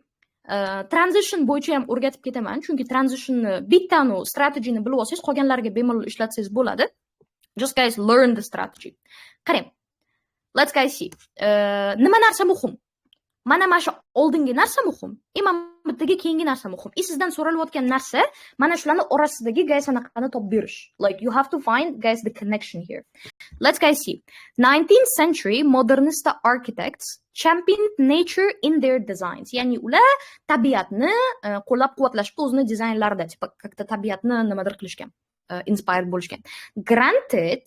Transition bo'yicha ham o'rgatib ketaman, chunki transitionni bittani strategiyani bilib olsangiz, qolganlariga bemalol ishlatsangiz bo'ladi. Just guys learn the strategy. Qarang. Let's guys see. Nima narsa muhim? Mana shu oldingi narsa muhim. Mana bittaga keyingi narsa muhim. Sizdan so'ralayotgan narsa mana shularning orasidagi guys anaqani topib berish. Like you have to find guys the connection here. Let's guys see. 19th century modernist architects championed nature in their designs. Ya'ni ular tabiatni qo'llab-quvvatlashda o'zini dizaynlarida, tipa как-то tabiatni nimadir qilishgan. Inspired bo'lishgan. Granted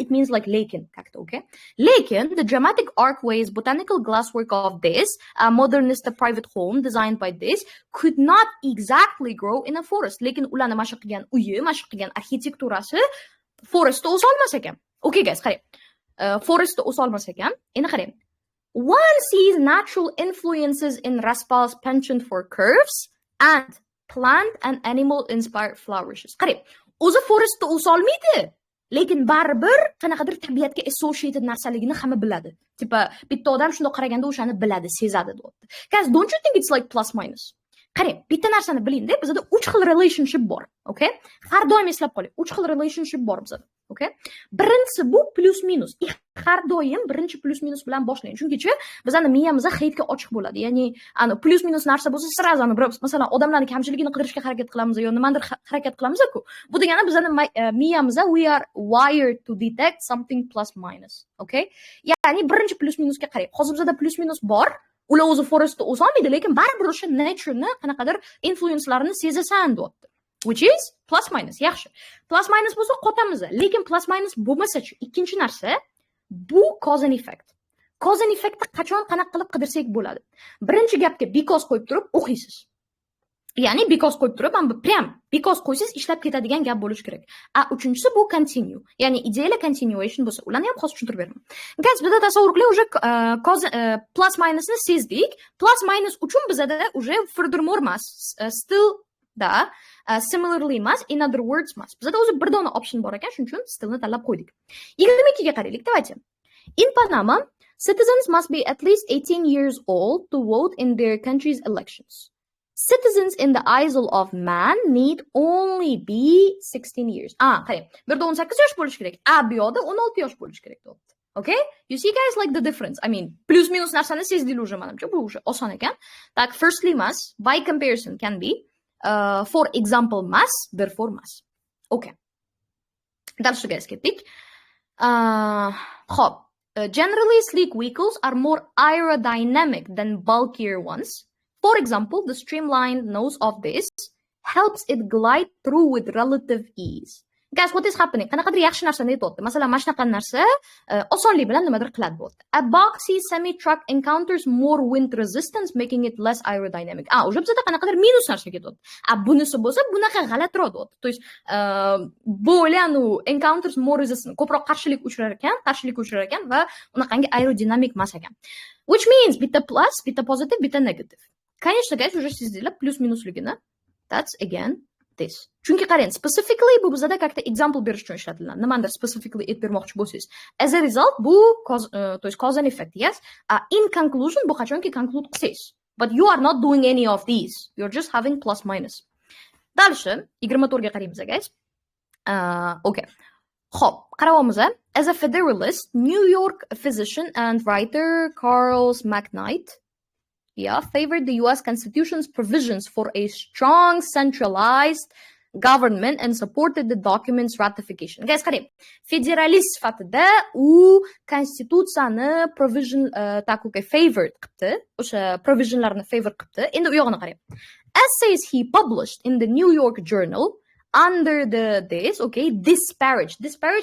it means like lekin, как-то, okay? Lekin the dramatic archways, botanical glasswork of this modernist private home designed by this could not exactly grow in a forest. Lekin ularni mashq qilgan uyi, mashq qilgan arxitekturasi forestda o'sa olmas ekan. Okay guys, qarang. Forestda o'sa olmas ekan. Endi qarang. One sees natural influences in Raspal's penchant for curves and plant and animal inspired flourishes. Qarang. o'zi forestda o'sa olmaydi. Lekin baribir qanaqadir tabiatga associated narsaligini hamma biladi. Tipa bitta odam shunday qaraganda o'shani biladi, sezadi deyapti. Guys, don't you think it's like plus minus? Qarang, bitta narsani biling-da, bizda 3 xil relationship bor, okay? Har doim eslab qoling, 3 xil relationship bor bizda, okay? Birinchisi bu plus minus. Har doim birinchi plus minus bilan boshlang. Chunki bizning miyamizda haytga ochiq bo'ladi. Ya'ni, plus minus narsa bo'lsa, sразу masalan, odamlarning kamchiligini qidirishga harakat qilamiz yo nimadir harakat qilamiz-ku. Bu degani bizning miyamizda we are wired to detect something plus minus, okay? Ya'ni birinchi plus minusga qarang. Hozir bizda plus minus bor. Ular o'zi forestda o'sa olmaydi, lekin baribir o'sha natureni qanaqadir influenslarini sezasan deyapti. Which is plus minus. Yaxshi. Plus minus bo'lsa qotamiz, lekin plus minus bo'lmasa-chi, ikkinchi narsa bu cause and effect. Cause and effectni qachon qanaqa qilib qidirsak bo'ladi? Birinchi gapga because qo'yib turib o'qiysiz. Ya'ni because qo'yib turib, prям because qo'ysiz ishlab ketadigan gap bo'lishi kerak. Uchinchisi bu continue. Ya'ni ideal continuation bo'lsa, ularni ham hozir tushuntirib beraman. Guys, bizda tasavvur qiling, уже plus minusni sezdik. Plus minus uchun bizda уже furthermore emas, still da, similarly emas, in other words emas. Bizda o'zi bir dona option bor ekan, shuning uchun stillni tanlab qo'ydik. 22 ga qaraylik, давайте. In Panama, citizens must be at least 18 years old to vote in their country's elections. Citizens in the Isle of Man need only be 16 years. Qarang, bu yerda 18 yosh bo'lish kerak. Bu yoqda 16 yosh bo'lish kerak deyapti. Okay? You see guys like the difference. I mean, plus minus narsani sezdinglar уже menimcha, bu уже oson ekan. Tak, firstly mas, by comparison can be, for example mas, therefore mas. Okay. Darsga guys ketdik. Xo'p, generally sleek vehicles are more aerodynamic than bulkier ones. For example, the streamlined nose of this helps it glide through with relative ease. Guys, what is happening? Qanaqadir yaxshi narsani aytayapti. Masalan, mana shunaqa narsa osonlik bilan nimadir qiladi bo'ldi. A boxy semi-truck encounters more wind resistance, making it less aerodynamic. Уже bizda qanaqadir minus narsa ketyapti. Bunisi bo'lsa, bunaqa g'alatiroq deyapti. То есть, bo'ylanu encounters more resistance, ko'proq qarshilik uchrar ekan va unaqangi aerodinamik emas ekan. Which means bitta plus, bitta positive, bitta negative. Конечно, guys, уже sezdinglar plus minusligini. That's again this. Chunki qarang, specifically bu bizda katta example berish uchun ishlatiladi. Nimadir specifically aytib bermoqchi bo'lsangiz. As a result, bu to есть cause and effect, yes. In conclusion, bu qachonki conclude qilsangiz. But you are not doing any of these. You're just having plus minus. Dalishi 24 ga qaraymiz, guys. Okay. Xo'p, qaravamiz. As a federalist, New York physician and writer Charles McKnight favored the US Constitution's provisions for a strong centralized government and supported the document's ratification. Guys, qarang. Federalist sifatida u konstitutsiyani favored qildi. O'sha provisionlarni favor qildi. Endi u yog'ini qarang. Essays he published in the New York Journal under disparage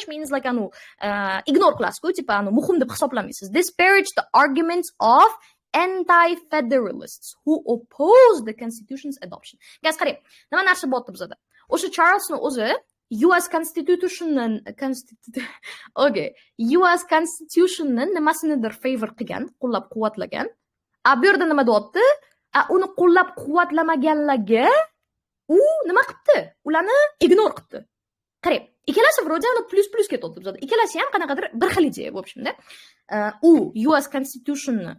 means like ignore qilasiz-ku, tipa muhim deb hisoblamaysiz. Disparage the arguments of anti-federalists who oppose the constitution's adoption. Guys, qarang, nima narsa bo'lyapti bizda? O'sha Charlesni o'zi US Constitution'ni nimasinidir favor qilgan, qo'llab-quvvatlagan. Bu yerda nima deyapti? Uni qo'llab-quvvatlamaganlarga u nima qildi? Ularni ignore qildi. Qarang, ikkalasi вроде plus ketyapti bizda. Ikkalasi ham qanaqadir bir xil ideya, в общем-da. U US Constitution'ni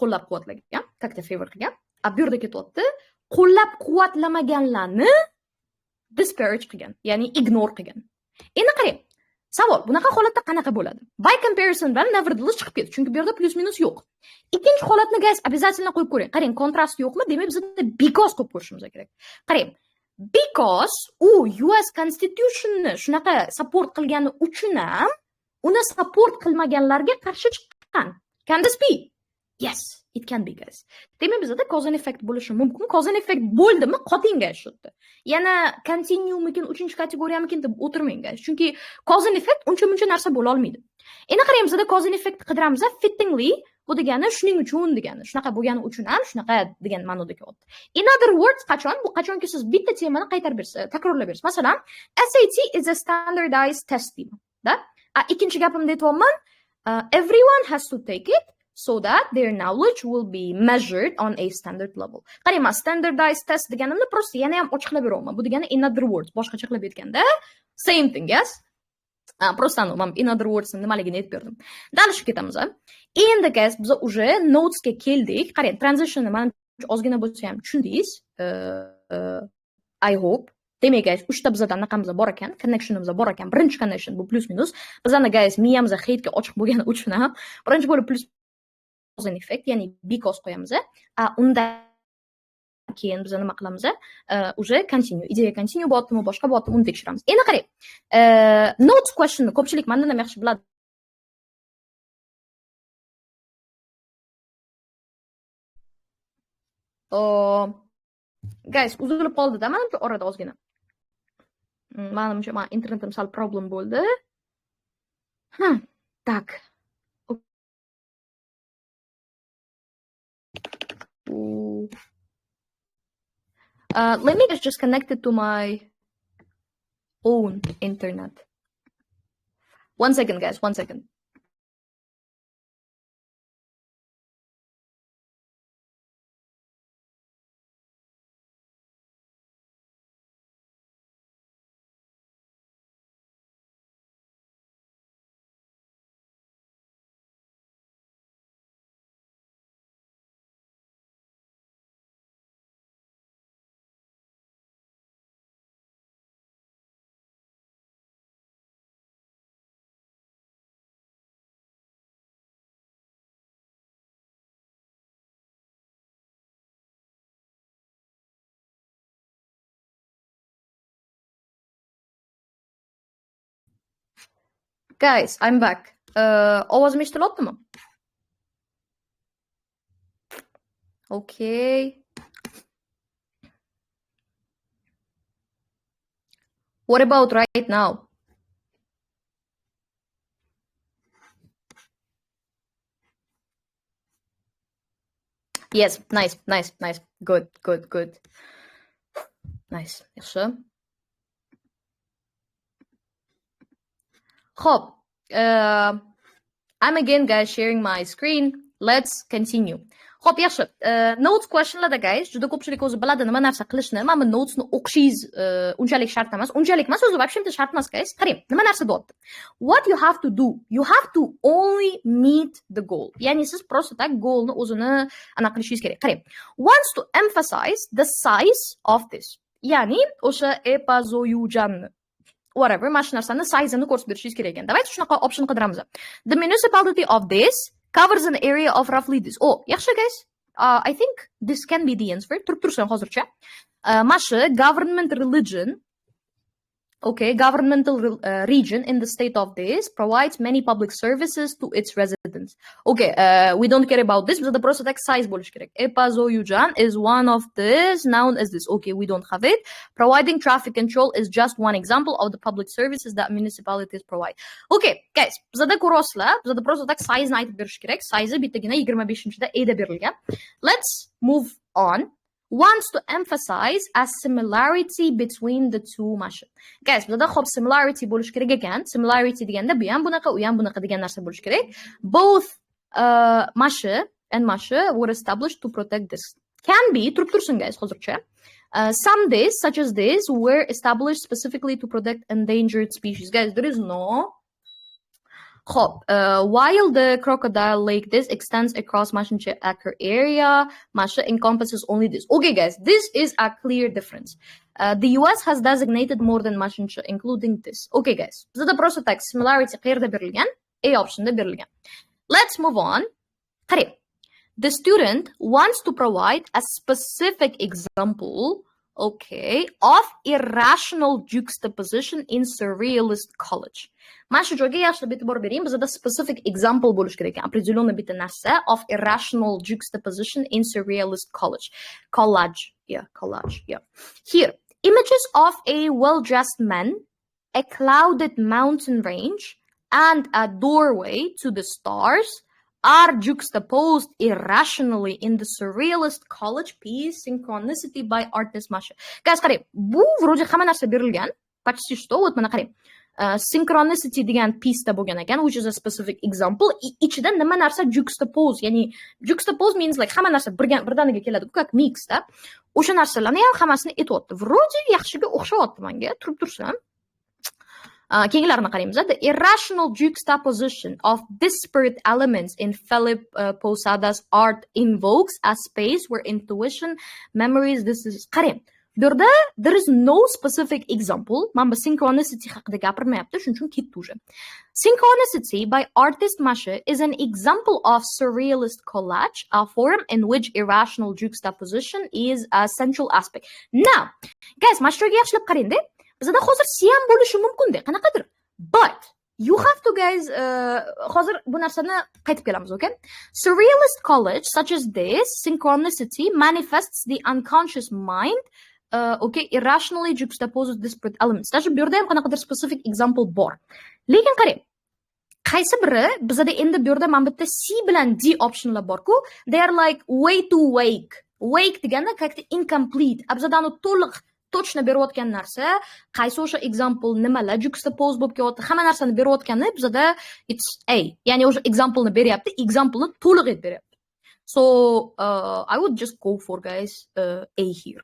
qo'llab-quvvatlagan, katta favor qilgan. Bu yerda ketyapti, qo'llab-quvvatlamaganlarni disparage qilgan, ya'ni ignore qilgan. Endi qarang, savol, bunaqa holatda qanaqa bo'ladi? By comparison bilan nevertheless chiqib ketdi, chunki bu yerda plus minus yo'q. Ikkinchi holatni guys обязательно qo'yib ko'ring. Qarang, kontrast yo'qmi? Demak, bizda because qo'yib ko'rishimiz kerak. Qarang, because u US Constitution'ni shunaqa support qilgani uchun ham uni support qilmaganlarga qarshi chiqqan. Can this be? Yes, it can be, guys. Demak, bizda cause and effect bo'lishi mumkin. Cause and effect bo'ldimi, qoting guys shu yerda. Yana continuemikin, 3-kategoriyamikin deb o'tirmang guys. Chunki cause and effect uncha-muncha narsa bo'la olmaydi. Endi qaraymiz, cause and effect qidiramiz, fittingly bu degani shuning uchun degani, shunaqa bo'lgani uchun ham shunaqa degan ma'noda kelyapti. In other words, qachonki siz bitta temani qaytarib bersiz, takrorlab bersiz. Masalan, SAT is a standardized test tema, da? Ikkinchi gapimda aytayapman, everyone has to take it. so that their knowledge will be measured on a standard level. Qarang, standardized test deganimni просто yana ham ochiqlab beraman. Bu degani in other words, boshqacha qilib aytganda same thing, yes? Просто men in other words nimaligini aytib berdim. Dal shu ketamiz. Endi guys, biz уже notes ga keldik. Qarang, transition men ozgina bo'lsa ham tushundingiz. I hope. Demak guys, uchta bizda anaqamiz bor ekan, connectionimiz bor ekan. Birinchi connection bu plus minus. Bizning guys miyamizda heytga ochiq bo'lgani uchun ham birinchi bo'lib plus an effect, ya'ni because qo'yamiz. Undan keyin biz nima qilamiz? Уже continue, ideya continue bo'lyaptimi, boshqa bo'lyaptimi uni tekshiramiz. Endi qarang. Notes question ko'pchilik mendan ham yaxshi biladi. Guys, uzilib qoldi-da, menimcha orada ozgina. Menimcha internetim sal problem bo'ldi. Tak. Let me just connect it to my own internet. 1 second, guys. 1 second. Guys, I'm back. Ovozim eshitilyaptimi? Okay. What about right now? Yes, nice. Good. Nice. Yaxshi. Hop. I'm again, guys, sharing my screen. Let's continue. Hop, yaxshi. Notes questionlarda, guys, juda ko'pchilik o'zi biladi nima narsa qilishni. Mana notesni o'qishingiz unchalik shart emas. Unchalik emas, o'zi вообще shart emas, guys. Qarang, nima narsa deyapti. What you have to do, you have to only meet the goal. Ya'ni siz просто так goalni o'zini ana qilishingiz kerak. Qarang. Wants to emphasize the size of this. Ya'ni o'sha epazoyujanni whatever, mana shu narsani size-ini ko'rsatib berishingiz kerak ekan. Давайте shunaqa option qidiramiz. The municipality of this covers an area of roughly this. Oh, yaxshi guys. I think this can be the answer. Turib tursin hozircha. Mana shu government religion. Okay, governmental region in the state of this provides many public services to its residents. Okay, we don't care about this, but the process like size bo'lish kerak. Epazoyujan is one of this, known as this. Okay, we don't have it. Providing traffic control is just one example of the public services that municipalities provide. Okay, guys, bizda ko'rasizlar, bizda process like size ni aytib berish kerak. Size bittagina 25-da A da berilgan. Let's move on. Wants to emphasize a similarity between the two mashina. Guys, bizda hop similarity bo'lish kerak ekan. Similarity deganda bu ham bunaqa, u ham bunaqa degan narsa bo'lish kerak. Both masha and masha were established to protect this. Can be, turib tursin guys, hozircha. Some days, such as this, were established specifically to protect endangered species. Guys, there is no Hop. While the crocodile lake this extends across Mashinche acre area, Masha encompasses only this. Okay, guys, this is a clear difference. The US has designated more than Mashinche, including this. Okay, guys, this is the process text similarity qayerda berilgan? A option da berilgan. Let's move on. Qarang. The student wants to provide a specific example, okay, of irrational juxtaposition in surrealist college. Mana shu joyga yaxshi e'tibor bering, bizda specific example bo'lish kerak ekan. Определённый bitta narsa of irrational juxtaposition in surrealist college. Collage. Here, images of a well-dressed man, a clouded mountain range, and a doorway to the stars are juxtaposed irrationally in the surrealist college piece Synchronicity by artist Masha. Guys, qarang, bu вроде hamma narsa berilgan. Почти что, вот mana qarang. synchronicity degan pieceda bo'lgan ekan, which is a specific example. Ichida nima narsa juxtapose, ya'ni juxtapose means like hamma narsa birdaniga keladi, как mixda. O'sha narsalarni ham hammasini aytyapti. Вроде yaxshiga o'xshayapti menga, turib tursam. Keyingilarni qaraymiz. The irrational juxtaposition of disparate elements in Philip Posada's art invokes a space where intuition, memories, this is qarang. There is no specific example. Mana synchronicity haqida gapirmayapti, shuning uchun ketdi уже. Synchronicity by artist Masha is an example of surrealist collage, a form in which irrational juxtaposition is a central aspect. Now, guys, Mashaga yaxshilab qarang-da. Bizda hozir siyam bo'lishi mumkin-da, qanaqadir. But you have to guys hozir bu narsani qaytib kelamiz, okay? Surrealist collage such as this synchronicity manifests the unconscious mind, okay, irrationally juxtaposes disparate elements. Даже bu yerda ham qanaqadir specific example bor. Lekin qarang, qaysi biri bizda endi bu yerda mana bitta C bilan D optionlar bor-ku, they are like way too wake. Wake degani как-то incomplete. Bizda uni to'liq точно berayotgan narsa, qaysi o'sha example nimalar juxtapose bo'lib kelyapti, hamma narsani berayotgani bizda it's A. Ya'ni o'sha example-ni beryapti, example-ni to'liq aytib beryapti. So, I would just go for guys A here.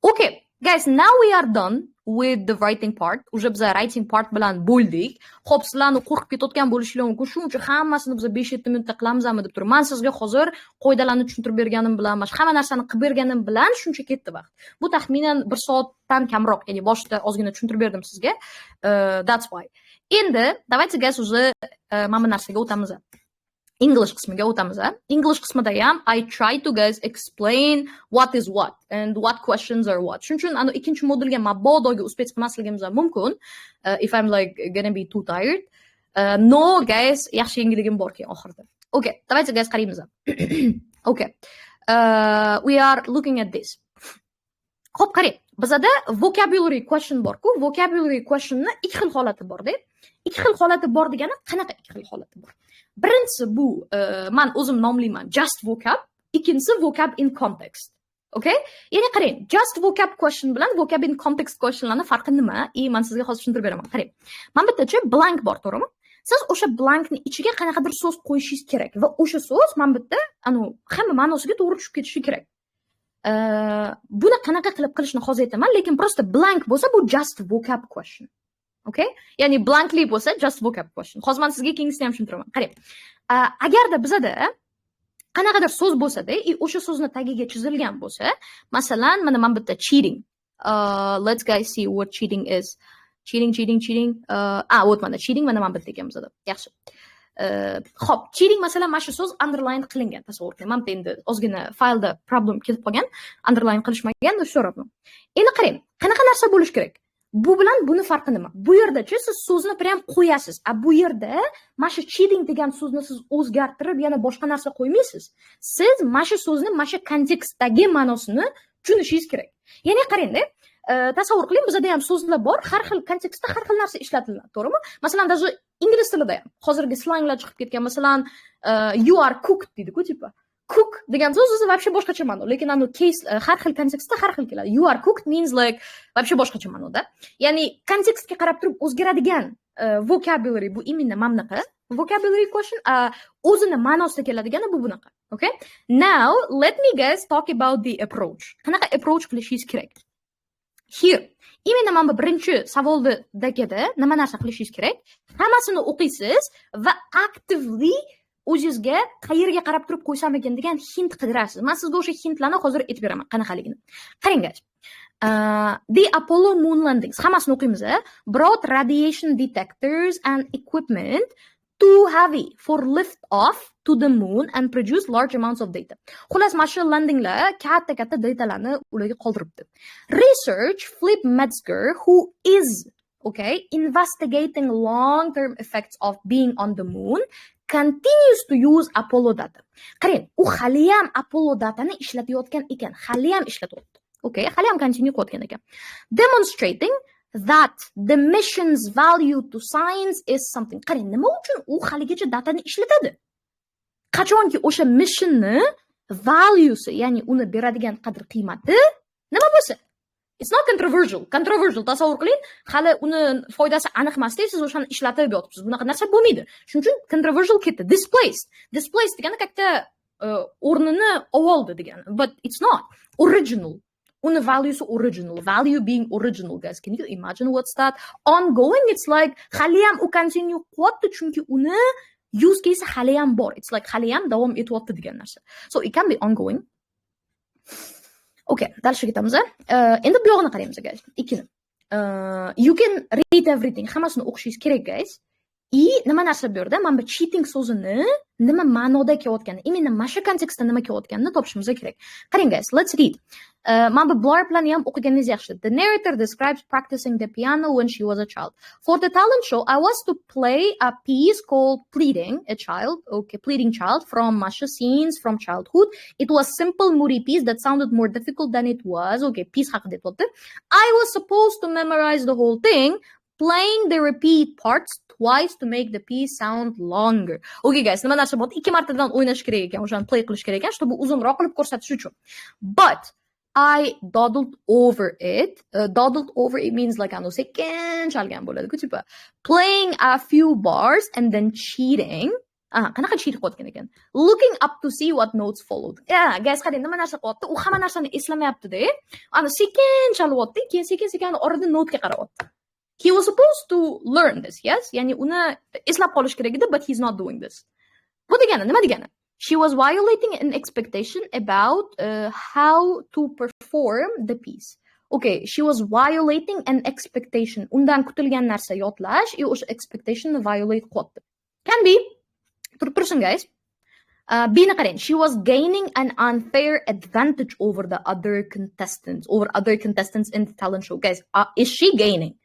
Okay, guys, now we are done with the writing part. Уже biz writing part bilan bo'ldik. Xo'p, sizlarni qo'rqib ketayotgan bo'lishinglar mumkin. Shuning uchun hammasini biz 5-7 minutda qilamizmi deb turib. Men sizga hozir qoidalarni tushuntirib berganim bilan, hamma narsani qilib berganim bilan shuncha ketdi vaqt. Bu taxminan 1 soatdan kamroq, ya'ni boshida ozgina tushuntirib berdim sizga. That's why. Endi давайте guys уже mana bu narsaga o'tamiz. English qismiga o'tamiz. English qismida ham I try to guys explain what is what and what questions are what. Shuning uchun ana ikkinchi modulga mabodoga uspet qilmasligimiz mumkin. If I'm like gonna be too tired. No guys, yaxshi yangiligim bor keyin oxirida. Okay, давайте guys qaraymiz. Okay. We are looking at this. Xo'p, qarang. Bizda vocabulary question bor-ku, vocabulary questionni ikki xil holati bor-da. Ikki xil holati bor degani qanaqa ikki xil holati bor? Birinchisi bu men o'zim nomlayman just vocab, ikkinchisi vocab in context. Okay? Ya'ni qarang, just vocab question bilan vocab in context questionlarning farqi nima? Men sizga hozir tushuntirib beraman. Qarang. Men bittacha blank bor, to'g'rimi? Siz o'sha blankni ichiga qanaqadir so'z qo'yishingiz kerak va o'sha so'z men bitta hamma ma'nosiga to'g'ri tushib ketishi kerak. Buni qanaqa qilib qilishni hozir aytaman, lekin prosta blank bo'lsa bu just vocab question. Okay? Ya'ni blankly bo'lsa just vocab question. Hozir men sizga kengisini ham tushuntiraman. Qarang. Agarda bizda qanaqadir so'z bo'lsa-da, o'sha so'zni tagiga chizilgan bo'lsa, masalan, mana men bitta cheating. Let's guys see what cheating is. Cheating. O't mana cheating mana men bitta ekan bizda. Yaxshi. Xo'p, cheating masalan mana shu so'z underline qilingan. Tasavvur qiling. Men endi ozgina faylda problem kelib qolgan, underline qilishmagan, o'sha so'rabman. Endi qarang, qanaqa narsa bo'lish kerak? Bu bilan buni farqi nima? Bu yerda-chi siz so'zni prям qo'yasiz. Bu yerda mana shu cheating degan so'zni siz o'zgartirib, yana boshqa narsa qo'ymaysiz. Siz mana shu so'zni mana shu kontekstdagi ma'nosini tushunishingiz kerak. Ya'ni qarang-da, tasavvur qiling, bizda ham so'zlar bor, har xil kontekstda har xil narsa ishlatiladi, to'g'rimi? Masalan, даже ingliz tilida ham hozirgi slanglar chiqib ketgan. Masalan, you are cooked deydi-ku, tipa. Cook degan so'z o'zi вообще boshqacha ma'no, lekin anu case har xil kontekstda har xil keladi. You are cooked means like вообще boshqacha ma'noda. Ya'ni kontekstga qarab turib o'zgaradigan vocabulary bu именно mamnaqa. Vocabulary question o'zini ma'nosida keladigani bu bunaqa. Okay? Now, let me guys talk about the approach. Qanaqa approach qilishingiz kerak? Here, именно mana birinchi savoldagida nima narsa qilishingiz kerak? Hammasini o'qiysiz va actively o'zingizga qayerga qarab turib qo'ysam ekan degan hint qidirasiz. Men sizga o'sha hintlarni hozir aytib beraman qanaqaligini. Qarang guys. The Apollo moon landings hammasini o'qiymiz. Brought radiation detectors and equipment too heavy for lift off to the moon and produce large amounts of data. Xullas, mana shu landinglar katta datalarni ularga qoldiribdi. Research Philip Metzger, who is investigating long-term effects of being on the moon, continues to use Apollo data. Qarang, u hali ham Apollo datani ishlatayotgan ekan, hali ham ishlatyapti. Okay, hali ham continue qilayotgan ekan. Demonstrating that the mission's value to science is something. Qarang, nima uchun u haligacha datani ishlatadi? Qachonki o'sha missionni valuesi, ya'ni uni beradigan qadr qiymati nima bo'lsa? It's not controversial. Controversial tasavvur qiling, hali uni foydasi aniq emasda, siz o'shani ishlatib yotibsiz. Bunaqa narsa bo'lmaydi. Shuning uchun controversial ketdi. Displaced. Displaced degani katta o'rnini oldi degani. But it's not. Original. Uni valuesi original. Value being original, guys. Can you imagine what's that? Ongoing, it's like haliyam u continue qilyapti chunki uni use case haliyam bor. It's like haliyam davom etyapti degan narsa. So it can be ongoing. Okay, dalshiga ketamiz. Endi bu yog'ini qaraymiz, guys. Ikkini. You can read everything. Hammasini o'qishingiz kerak, guys. Nima narsa bu yerda? Mana bu cheating so'zini nima ma'noda kelayotganini, именно mana shu kontekstda nima kelayotganini topishimiz kerak. Qarang, guys, let's read. Mana bu blurb bilan ham o'qiganingiz yaxshi. The narrator describes practicing the piano when she was a child. For the talent show, I was to play a piece called Pleading a Child. Okay, Pleading Child from Masha Scenes from Childhood. It was simple, moody piece that sounded more difficult than it was. Okay, piece haqida aytibdi. I was supposed to memorize the whole thing, playing the repeat parts twice to make the piece sound longer. Okay, guys, nima narsa bo'ldi? 2 martadan o'ynash kerak ekan, o'shani play qilish kerak ekan, чтобы uzunroq qilib ko'rsatish uchun. But I dawdled over it. Dawdled over it means like anu sekin chalgan bo'ladi-ku, tipa playing a few bars and then cheating. Qanaqa cheat qilayotgan ekan? Looking up to see what notes followed. Yeah, guys, qarang, nima narsa qilyapti? U hamma narsani eslamayapti-da. Ana sekin chalyapti, keyin sekin orada notga qarayapti. He was supposed to learn this, yes? Yani uni eslab qolish kerak edi, but he's not doing this. Bu degani, nima degani? She was violating an expectation about how to perform the piece. Okay, she was violating an expectation. Undan kutilgan narsa yodlash, o'sha expectationni violate qilyapti. Can be. Turib tursin, guys. Bini qarang. She was gaining an unfair advantage over the other contestants, in the talent show. Guys, is she gaining?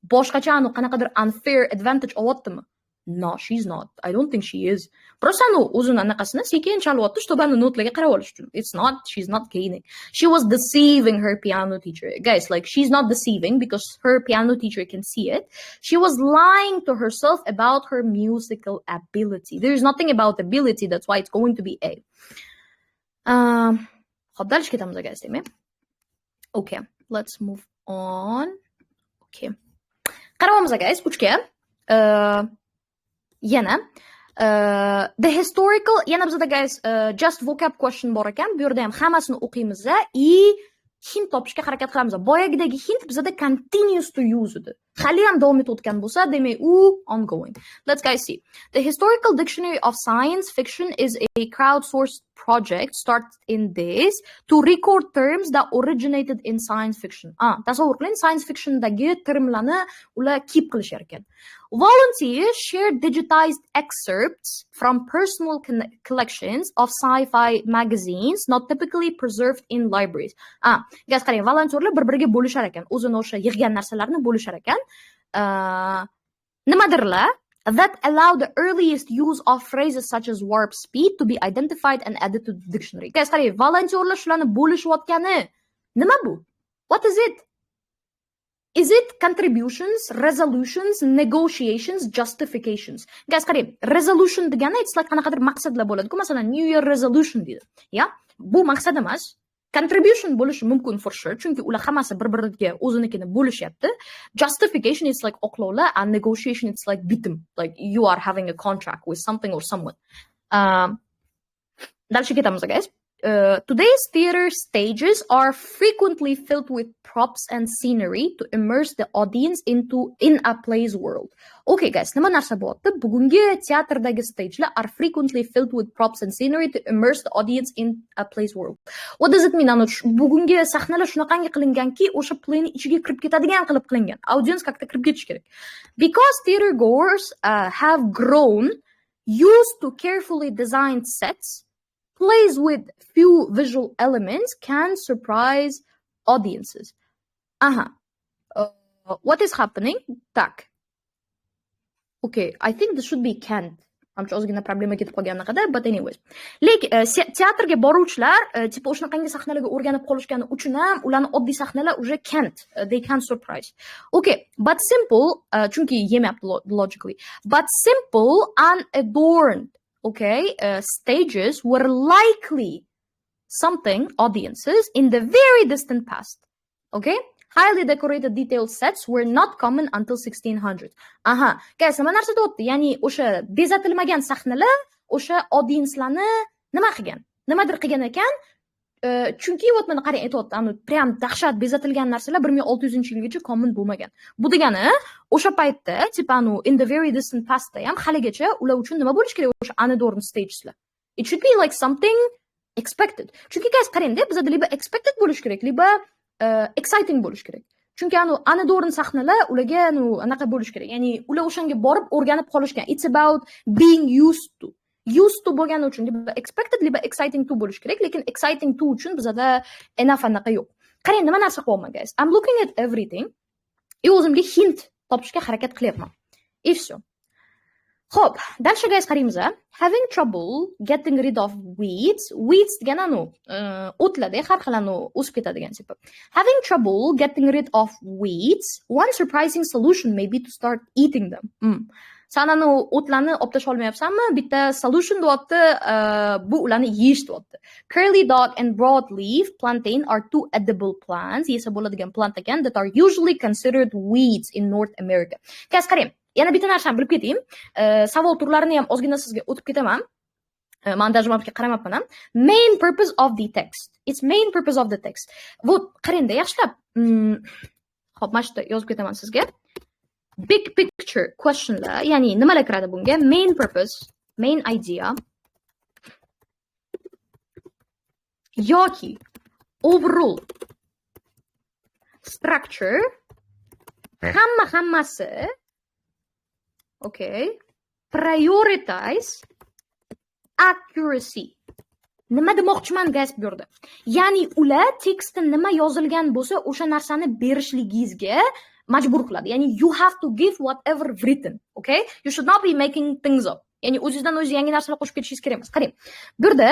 Boshqacha anu qanaqadir unfair advantage olyaptimi? No, she's not. I don't think she is. Просто anu o'zini anaqasini sekin chalyapti, чтобы anu notlarga qarab olish uchun. It's not, she's not gaining. She was deceiving her piano teacher. Guys, like, she's not deceiving because her piano teacher can see it. She was lying to herself about her musical ability. There's nothing about ability, that's why it's going to be A. Xo'p, dalish ketamiz, guys, deymi? Okay, let's move on. Okay. Qaramamiz, guys, 3ga. Yana the historical, yana bizda, guys, just vocab question bor ekan. Bu yerda ham hammasini o'qiymiz hint topishga harakat qilamiz. Boyagidagi hint bizda continuous to use edi. Hali ham davom etayotgan bo'lsa, demak u ongoing. Let's, guys, see. The Historical Dictionary of Science Fiction is a crowdsourced project started in this to record terms that originated in science fiction. Tasavvur qiling, science fictiondagi termlarni ular keep qilishar ekan. Volunteers shared digitized excerpts from personal collections of sci-fi magazines not typically preserved in libraries. Guys, qarang, volontyorlar bir-biriga bo'lishar ekan. O'zini o'sha yig'gan narsalarni bo'lishar ekan. Nimadirlar that allow the earliest use of phrases such as warp speed to be identified and added to the dictionary. Guys, qarang, volontyorlar shularni bo'lishayotgani nima bu? What is it? Is it contributions, resolutions, negotiations, justifications? Guys, qarang, resolution degani it's like qanaqadir maqsadlar bo'ladi-ku. Masalan, New Year resolution deydi. Ya, bu maqsad emas. Contribution bo'lishi mumkin for sure, chunki ular hammasi bir-biriga o'zinikini bo'lishyapti. Justification is like oqlovlar, and negotiation it's like bitim, like you are having a contract with something or someone. Dalshiga ketamiz, guys. Today's theater stages are frequently filled with props and scenery to immerse the audience in a play's world. Okay, guys, nima narsa bo'lyapti? Bugungi teatrdagi stagelar are frequently filled with props and scenery to immerse the audience in a play's world. What does it mean? Bugungi sahnalar shunaqangi qilinganki, o'sha playni ichiga kirib ketadigan qilib qilingan. Audience qaqda kirib ketish kerak. Because theater goers have grown used to carefully designed sets, plays with few visual elements can surprise audiences. What is happening? Tak. Okay, I think this should be can't. Amcha ozgina problema ketib qolganligida, but anyways. Lekin teatrga boruvchilar, tipa o'shanaqangi sahnalarga o'rganib qolishgani uchun ham ularni oddiy sahnalar уже can't. They can't surprise. Okay, but simple, chunki yemayapti logically. But simple, unadorned, okay, stages were likely something audiences in the very distant past. Okay? Highly decorated detailed sets were not common until 1600. Aha, guys, nima narsa deyapti? Ya'ni o'sha bezatilmagan sahnalar o'sha audienslarni nima qilgan? Nimadir qilgan ekan. Chunki mana qarang aytayapti, ani prям dahshat bezatilgan narsalar 1600-yilgacha common bo'lmagan. Bu degani, o'sha paytda, tipa in the very distant pastda ham haligacha ular uchun nima bo'lish kerak o'sha anadorn stageslar. It should be like something expected. Chunki guys, qarangda, bizda liba expected bo'lish kerak, liba exciting bo'lish kerak. Chunki anadorn sahnalar ularga anaqa bo'lish kerak. Ya'ni ular o'shanga borib o'rganib qolishgan. It's about being used to bo'lgani uchun liba expected, liba exciting to bo'lish kerak, lekin exciting to uchun bizda enough anaqa yo'q. Qarang, nima narsa qilyapman guys. I'm looking at everything. O'zimga hint topishga harakat qilyapman. И всё. Xo'p, dальше guys qaraymiz. Having trouble getting rid of weeds. Weeds degani o'tlarda har xil o'sib ketadigan tipi. Having trouble getting rid of weeds. One surprising solution may be to start eating them. Sen o'tlarni olib tasha olmayapsanmi? Bitta solution deyapti, bu ularni yeyish deyapti. Curly dog and broadleaf plantain are two edible plants. Yesa bo'ladigan plant ekan that are usually considered weeds in North America. Guys, qarang. Yana bitta narsani bilib ketayim. Savol turlarini ham ozgina sizga o'tib ketaman. Men даже mapga qaramabman ham. Main purpose of the text. It's main purpose of the text. Bu qarangda yaxshilab. Xo'p, mana shu yozib ketaman sizga. Big picture questionlar, ya'ni nimalar kiradi bunga? Main purpose, main idea yoki overall structure hammasi okay, prioritize accuracy. Nima demoqchiman guys bu yerda? Ya'ni ular tekstda nima yozilgan bo'lsa, o'sha narsani berishligingizga majbur qiladi. Ya'ni you have to give whatever written, okay? You should not be making things up. Ya'ni o'zingizdan o'zingiz yangi narsalar qo'shib ketishingiz kerak emas. Qarang. Bu yerda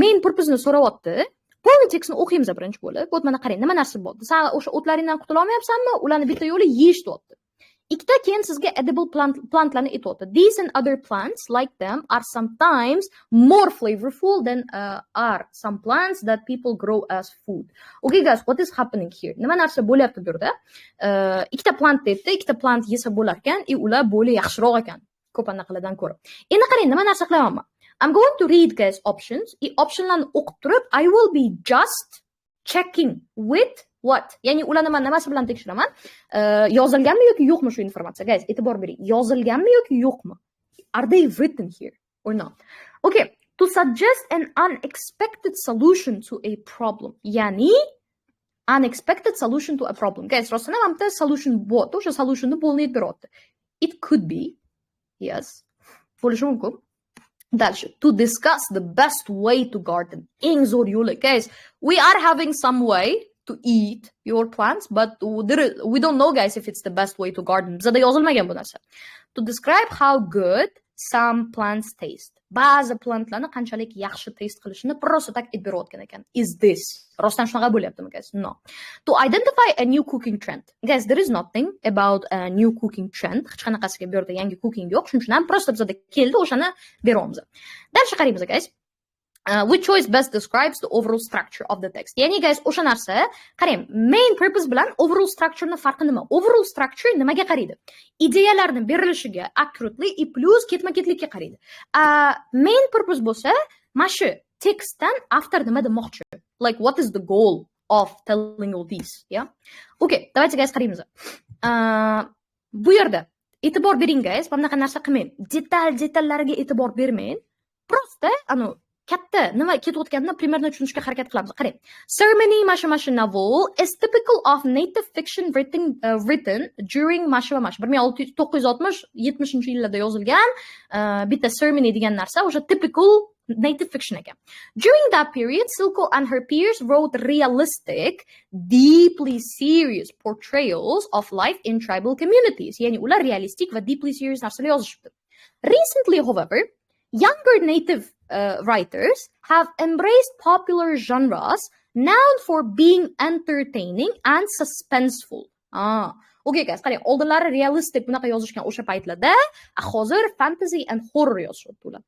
main purpose-ni so'rayapti. Politicsni o'qiymiz birinchi bo'lib. Bu mana qarang, nima narsa bo'ldi? Sen o'sha o'tlaringdan qutula olmayapsanmi? Ularni bitta yo'li yeyish deyapti. Ikkita keyin sizga edible plantlarni aytyapti. These and other plants like them are sometimes more flavorful than are some plants that people grow as food. Okay guys, what is happening here? Nima narsa bo'lyapti bu yerda? Ikkita plant deydi, ikkita plant yesa bo'lar ekan, ular bo'li yaxshiroq ekan. Ko'p anaqalardan ko'ra. Endi qarang, nima narsa qilaman. I'm going to read guys options. Optionlarni o'qib turib, I will be just checking with what? Ya'ni ularni men nimasi bilan tekshiraman? Yozilganmi yoki yo'qmi shu informatsiya? Guys, e'tibor bering. Yozilganmi yoki yo'qmi? Are they written here or not? Okay, to suggest an unexpected solution to a problem. Ya'ni unexpected solution to a problem. Guys, rostdan ham bitta solution bor. O'sha solutionni bo'lni aytib beradi. It could be, yes, bo'lishi mumkin. Dальше, to discuss the best way to garden. Eng zo'r yo'li. Guys, we are having some way to eat your plants, but we don't know guys if it's the best way to garden. Bizda yozilmagan bu narsa. To describe how good some plants taste. Ba'zi plantlarni qanchalik yaxshi taste qilishini просто tak aytib berayotgan ekan. Is this? Rostdan shunaqa bo'lyaptimi guys? No. To identify a new cooking trend. Guys, there is nothing about a new cooking trend. Hech qanaqasiga bu yerda yangi cooking yo'q. Shuning uchun ham просто bizda keldi, o'shani beramiz. Dальше qaraymiz guys. Which choice best describes the overall structure of the text? Ya'ni guys, o'sha narsa, qarang, main purpose bilan overall structure ni farqi nima? Overall structure nimaga qaraydi? Ideyalarning berilishiga accurately plus ketma-ketlikka qaraydi. Main purpose bo'lsa, mana shu tekstdan author nima demoqchi? Like what is the goal of telling all these? Yeah? Okay, давайте guys qaraymiz. Bu yerda e'tibor bering guys, bunaqa narsa qilmang. Detallariga e'tibor bermang. Просто katta nima ketayotganini примерно tushunishga harakat qilamiz. Qarang. Ceremony Masha novel is typical of native fiction written during Masha 1960-70-yillarda yozilgan bitta ceremony degan narsa o'sha typical native fiction ekan. During that period, Silko and her peers wrote realistic, deeply serious portrayals of life in tribal communities. Ya'ni ular realistik va deeply serious narsalar yozishibdi. Recently, however, younger native writers have embraced popular genres known for being entertaining and suspenseful. Okay guys, qarang, oldinlari realistic bunaqa yozishgan o'sha paytlarda, hozir fantasy and horror yozishyapti ular.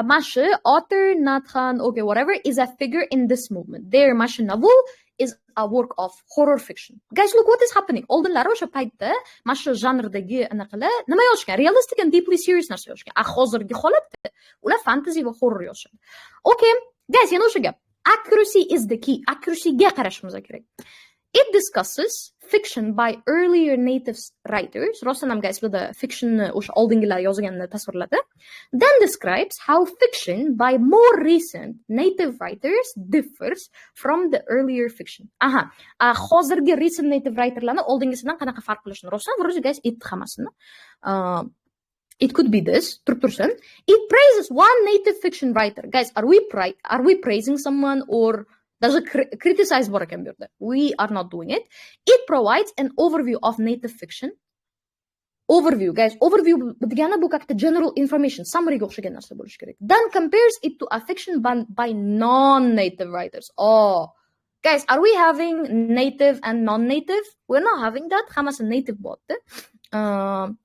Masha, author Nathan, okay, whatever, is a figure in this movement. Their Masha novel is a work of horror fiction. Guys, look what is happening. Oldinlari o'sha paytda mana shu janrdagi anaqalar nima yozishgan? Realistic and deeply serious narsa yozishgan. Hozirgi holatda ular fantasy va horror yozishadi. Okay, guys, yana o'sha gap. Accuracy is the key. Accuracyga qarashimiz kerak. It discusses fiction by earlier native writers. Rostdan ham guys, burada fictionni o'sha oldingilar yozganini tasvirladi. Then describes how fiction by more recent native writers differs from the earlier fiction. Hozirgi recent native writerlarni oldingisidan qanaqa farq qilishini rostdan vuradi guys, aytdi hammasini. It could be this, turib tursin. It praises one native fiction writer. Guys, are we praising someone or does it criticize bor ekan bu yerda? We are not doing it. It provides an overview of native fiction. Overview, guys. Overview degani bu как-то general information, summary ga o'xshagan narsa bo'lishi kerak. Then compares it to a fiction by non-native writers. Oh, guys, are we having native and non-native? We're not having that. Hammasi native bo'ldi.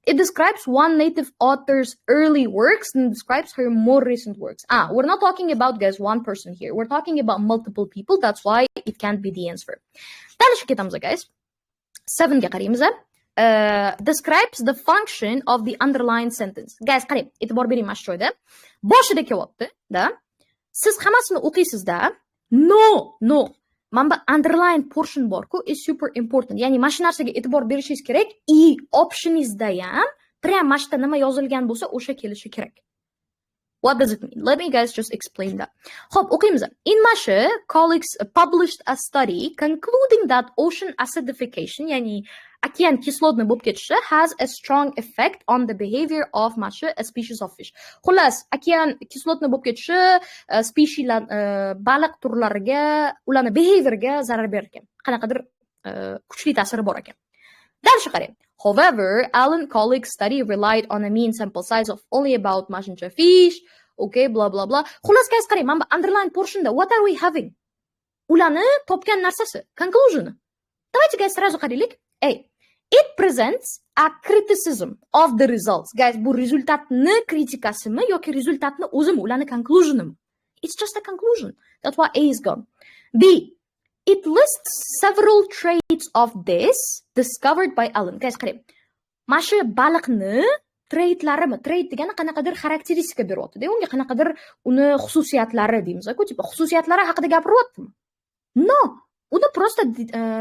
It describes one native author's early works and describes her more recent works. We're not talking about, guys, one person here. We're talking about multiple people. That's why it can't be the answer. Dalishga ketamiz, guys. 7 ga qaraymiz. Describes the function of the underlined sentence. Guys, qarang, e'tibor bering mana shu joyda. Boshida kelyapti, da. Siz hammasini o'qiysizda. No. Mana bu underline portion borku is super important. Ya'ni mana shu narsaga e'tibor berishingiz kerak. Optioningizda ham prям mana shu nima yozilgan bo'lsa, o'sha kelishi kerak. What does it mean? Let me guys just explain that. Xo'p, o'qiymiz. In Masha, colleagues published a study concluding that ocean acidification, ya'ni okean kislotni bo'lib ketishi, has a strong effect on the behavior of Masha, a species of fish. Xullas, okean kislotni bo'lib ketishi spesieslar baliq turlariga, ularning behavioriga zarar berar ekan. Qanaqadir kuchli ta'siri bor ekan. Dalshi qarang. However, Allen colleagues' study relied on a mean sample size of only about mashincha fish. Okay, blah, blah, blah. Xullas, guys, qarang, mana bu underline portionda what are we having? Ularni topgan narsasi, conclusion. Давайте, guys, сразу qaraylik. It presents a criticism of the results. Guys, bu rezultatni kritikasimi yoki rezultatni o'zimi, ularni conclusionimi? It's just a conclusion. That's why A is gone. B. It lists several traits of this discovered by Allen. Guys, qarang. Mana shu baliqni traitlarimi? Trait degani qanaqadir xarakteristika beryapti-da. Unga qanaqadir uni xususiyatlari deymiz-ku, tipa xususiyatlari haqida gapiryaptimi? No. Uni prosta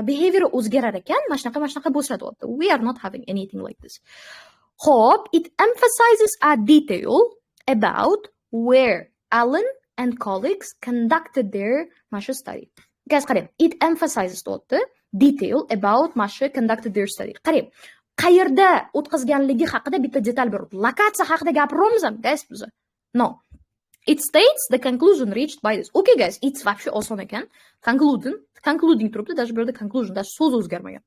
behavior o'zgarar ekan, mana shunaqa bo'shatyapti. We are not having anything like this. Xo'p, it emphasizes a detail about where Allen and colleagues conducted their Masha study. Guys, qarang, it emphasizes detail about Masha conducted their study. Qarang, qayerda o'tkazganligi haqida bitta detal beradi. Lokatsiya haqida gapiramiz ham, guys, biz. No. It states the conclusion reached by this. Okay, guys, it's вообще oson ekan. Concluding turibdi, даже bu yerda conclusion, даже so'z o'zgarmagan.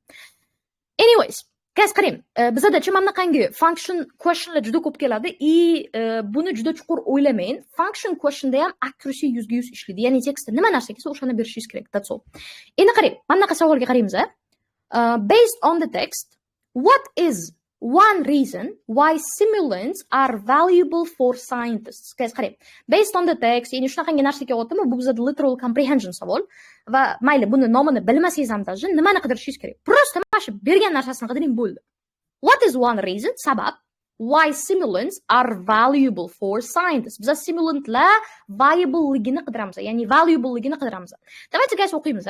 Anyways, guys, qarang, bizda mana qangi function questionlar juda ko'p keladi. Buni juda chuqur o'ylamang. Function questionda ham accuracy 100% ishlaydi. Ya'ni tekstda nima narsa kelsa o'shani berishingiz kerak. That's all. Endi qarang, mana bunaqa savolga qaraymiz. Based on the text, what is one reason why simulants are valuable for scientists? Guys, qarang. Based on the text, ya'ni shunaqangi narsa kelyaptimi? Bu bizda literal comprehension savol. Va mayli, buni nomini bilmasangiz ham даже nimani qidirishingiz kerak. Prosta mana shu bergan narsasini qidiring bo'ldi. What is one reason, sabab, why simulants are valuable for scientists? Biz simulantlar viableligini qidiramiz, ya'ni valuableligini qidiramiz. Давайте, guys, o'qiymiz.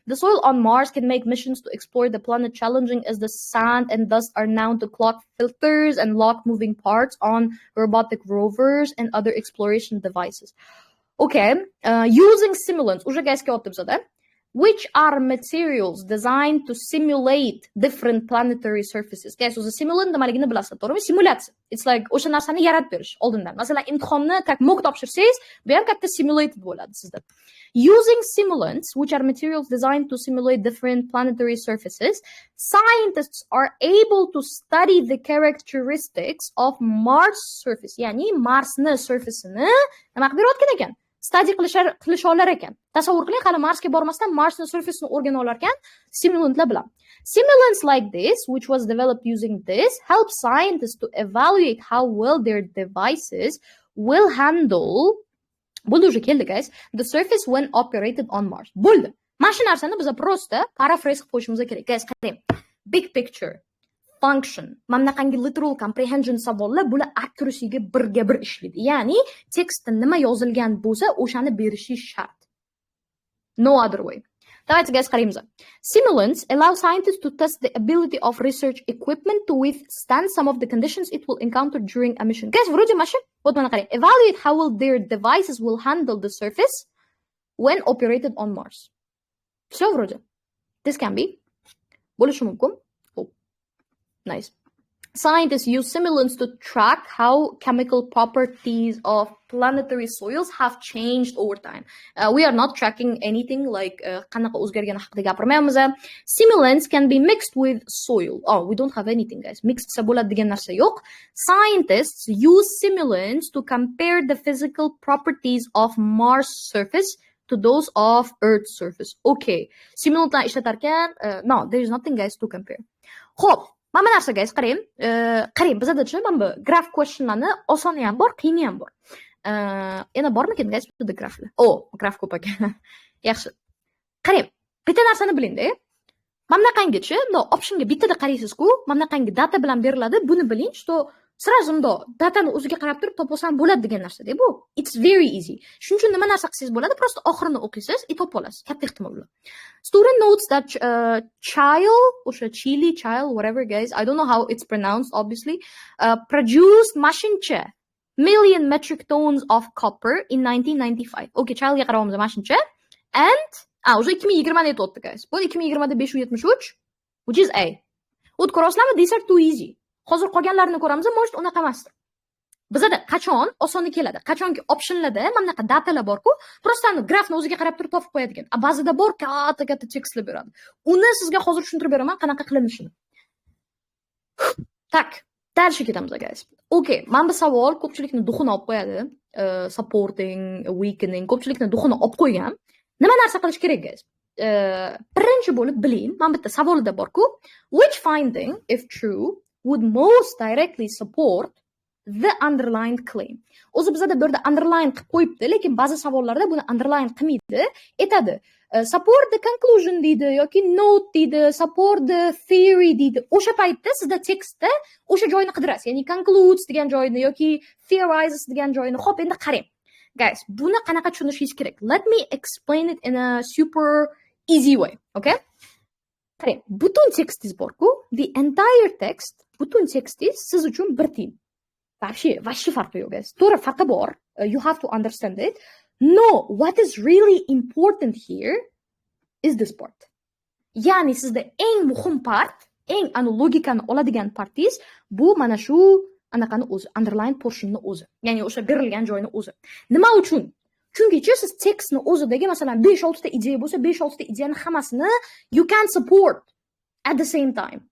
The soil on Mars can make missions to explore the planet challenging as the sand and dust are known to clog filters and lock moving parts on robotic rovers and other exploration devices. Okay, using simulants, уже, guys, kelyapti bizda. Which are materials designed to simulate different planetary surfaces. Guys, o'zi simulant nimaligini bilasizlar, to'g'rimi? Simulyatsiya. It's like o'sha narsani yaratib berish oldindan. Masalan, imtihonni mock topshirsangiz, bu ham katta simulated bo'ladi sizda. Using simulants, which are materials designed to simulate different planetary surfaces, scientists are able to study the characteristics of Mars surface. Ya'ni Marsni surface'ini nima qilib berayotgan ekan? Study qilish olar ekan. Tasavvur qiling, hali Marsga bormasdan Marsning surface'ini o'rgana olar ekan simulantlar bilan. Simulants like this, which was developed using this, help scientists to evaluate how well their devices will handle, bo'ldi уже keldi, guys, the surface when operated on Mars. Bo'ldi. Mana shu narsani biz prosta paraphrase qilib qo'yishimiz kerak. Guys, qarang. Big picture, function, mana bunaqangi literal comprehension savollar bular accuracyga birga bir ishlaydi. Ya'ni tekstda nima yozilgan bo'lsa, o'shani berishi shart. No other way. Давайте, guys, qaraymiz. Simulants allow scientists to test the ability of research equipment to withstand some of the conditions it will encounter during a mission. Guys, вроде маша. Вот mana qarang. Evaluate how well their devices will handle the surface when operated on Mars. Все вроде. This can be. Bo'lishi mumkin. Oh, nice. Scientists use simulants to track how chemical properties of planetary soils have changed over time. We are not tracking anything like qanaqa o'zgargani haqida gapirmaymiz. Simulants can be mixed with soil. Oh, we don't have anything, guys. Mixed sa bo'ladi degan narsa yo'q. Scientists use simulants to compare the physical properties of Mars surface to those of Earth's surface. Okay. Simulantlar ishlatarkan, no, there is nothing, guys, to compare. Xo'p, mana narsa, guys, qarang. Qarang, bizda-chi mana bu graph questionlarni osoni ham bor, qiyini ham bor. Yana bormikan, guys, bizda graflar? Oh, graf ko'p ekan. Yaxshi. Qarang, bitta narsani biling-da. Mana bunaqangichi, optionga bittada qaraysiz-ku, mana bunaqangi data bilan beriladi, buni biling, что сразу datani o'ziga qarab turib topolsam bo'ladi degan narsa-da bu. It's very easy. Shuning uchun nima narsa qilsangiz bo'ladi, prosta oxirini o'qiysiz, topib olasiz. Katta ehtimol bilan. Student notes that child, whatever, guys, I don't know how it's pronounced, obviously, produced mashincha million metric tons of copper in 1995. Okay, childga qarayapmiz mashincha. And уже 2020 da o'tdi, guys. Bu 2020 da 573, which is A. O't ko'rasizlarmi? These are too easy. Hozir qolganlarini ko'ramiz, может unaqa emas. Bizda qachon osonga keladi? Qachonki optionlarda mana bunaqa datalar bor-ku, prosta grafni o'ziga qarab turib topib qo'yadigan. Ba'zida bor katta tekstlar beradi. Uni sizga hozir tushuntirib beraman qanaqa qilinishini. Tak, dальше ketamiz, guys. Okay, mana bu savol ko'pchilikni duxini olib qo'yadi. Supporting, weakening, ko'pchilikni duxini olib qo'ygan. Nima narsa qilish kerak, guys? Birinchi bo'lib biling, mana bitta savolida bor-ku, which finding, if true, would most directly support the underlined claim. O'zi bizda bu yerda underline qilib qo'yibdi, lekin ba'zi savollarda buni underline qilmaydi, aytadi. Support the conclusion deydi yoki note deydi, support the theory deydi. O'sha paytda sizda tekstda o'sha joyni qidirasiz, ya'ni concludes degan joyni yoki theorizes degan joyni. Xo'p, endi qarang. Guys, buni qanaqa tushunishingiz kerak? Let me explain it in a super easy way, okay? Qarang, butun tekstingiz bor-ku, the entire text, butun tekstingiz siz uchun bir tiyin. Вообще farqi yo'q, guys. To'g'ri, farqi bor. You have to understand it. No, what is really important here is this part. Ya'ni sizda eng muhim part, eng logikani oladigan partingiz bu mana shu anaqani o'zi, underline portionni o'zi. Ya'ni o'sha berilgan joyni o'zi. Nima uchun? Chunki siz tekstni o'zidagi masalan 5-6 ta ideya bo'lsa, 5-6 ta ideyani hammasini you can support at the same time.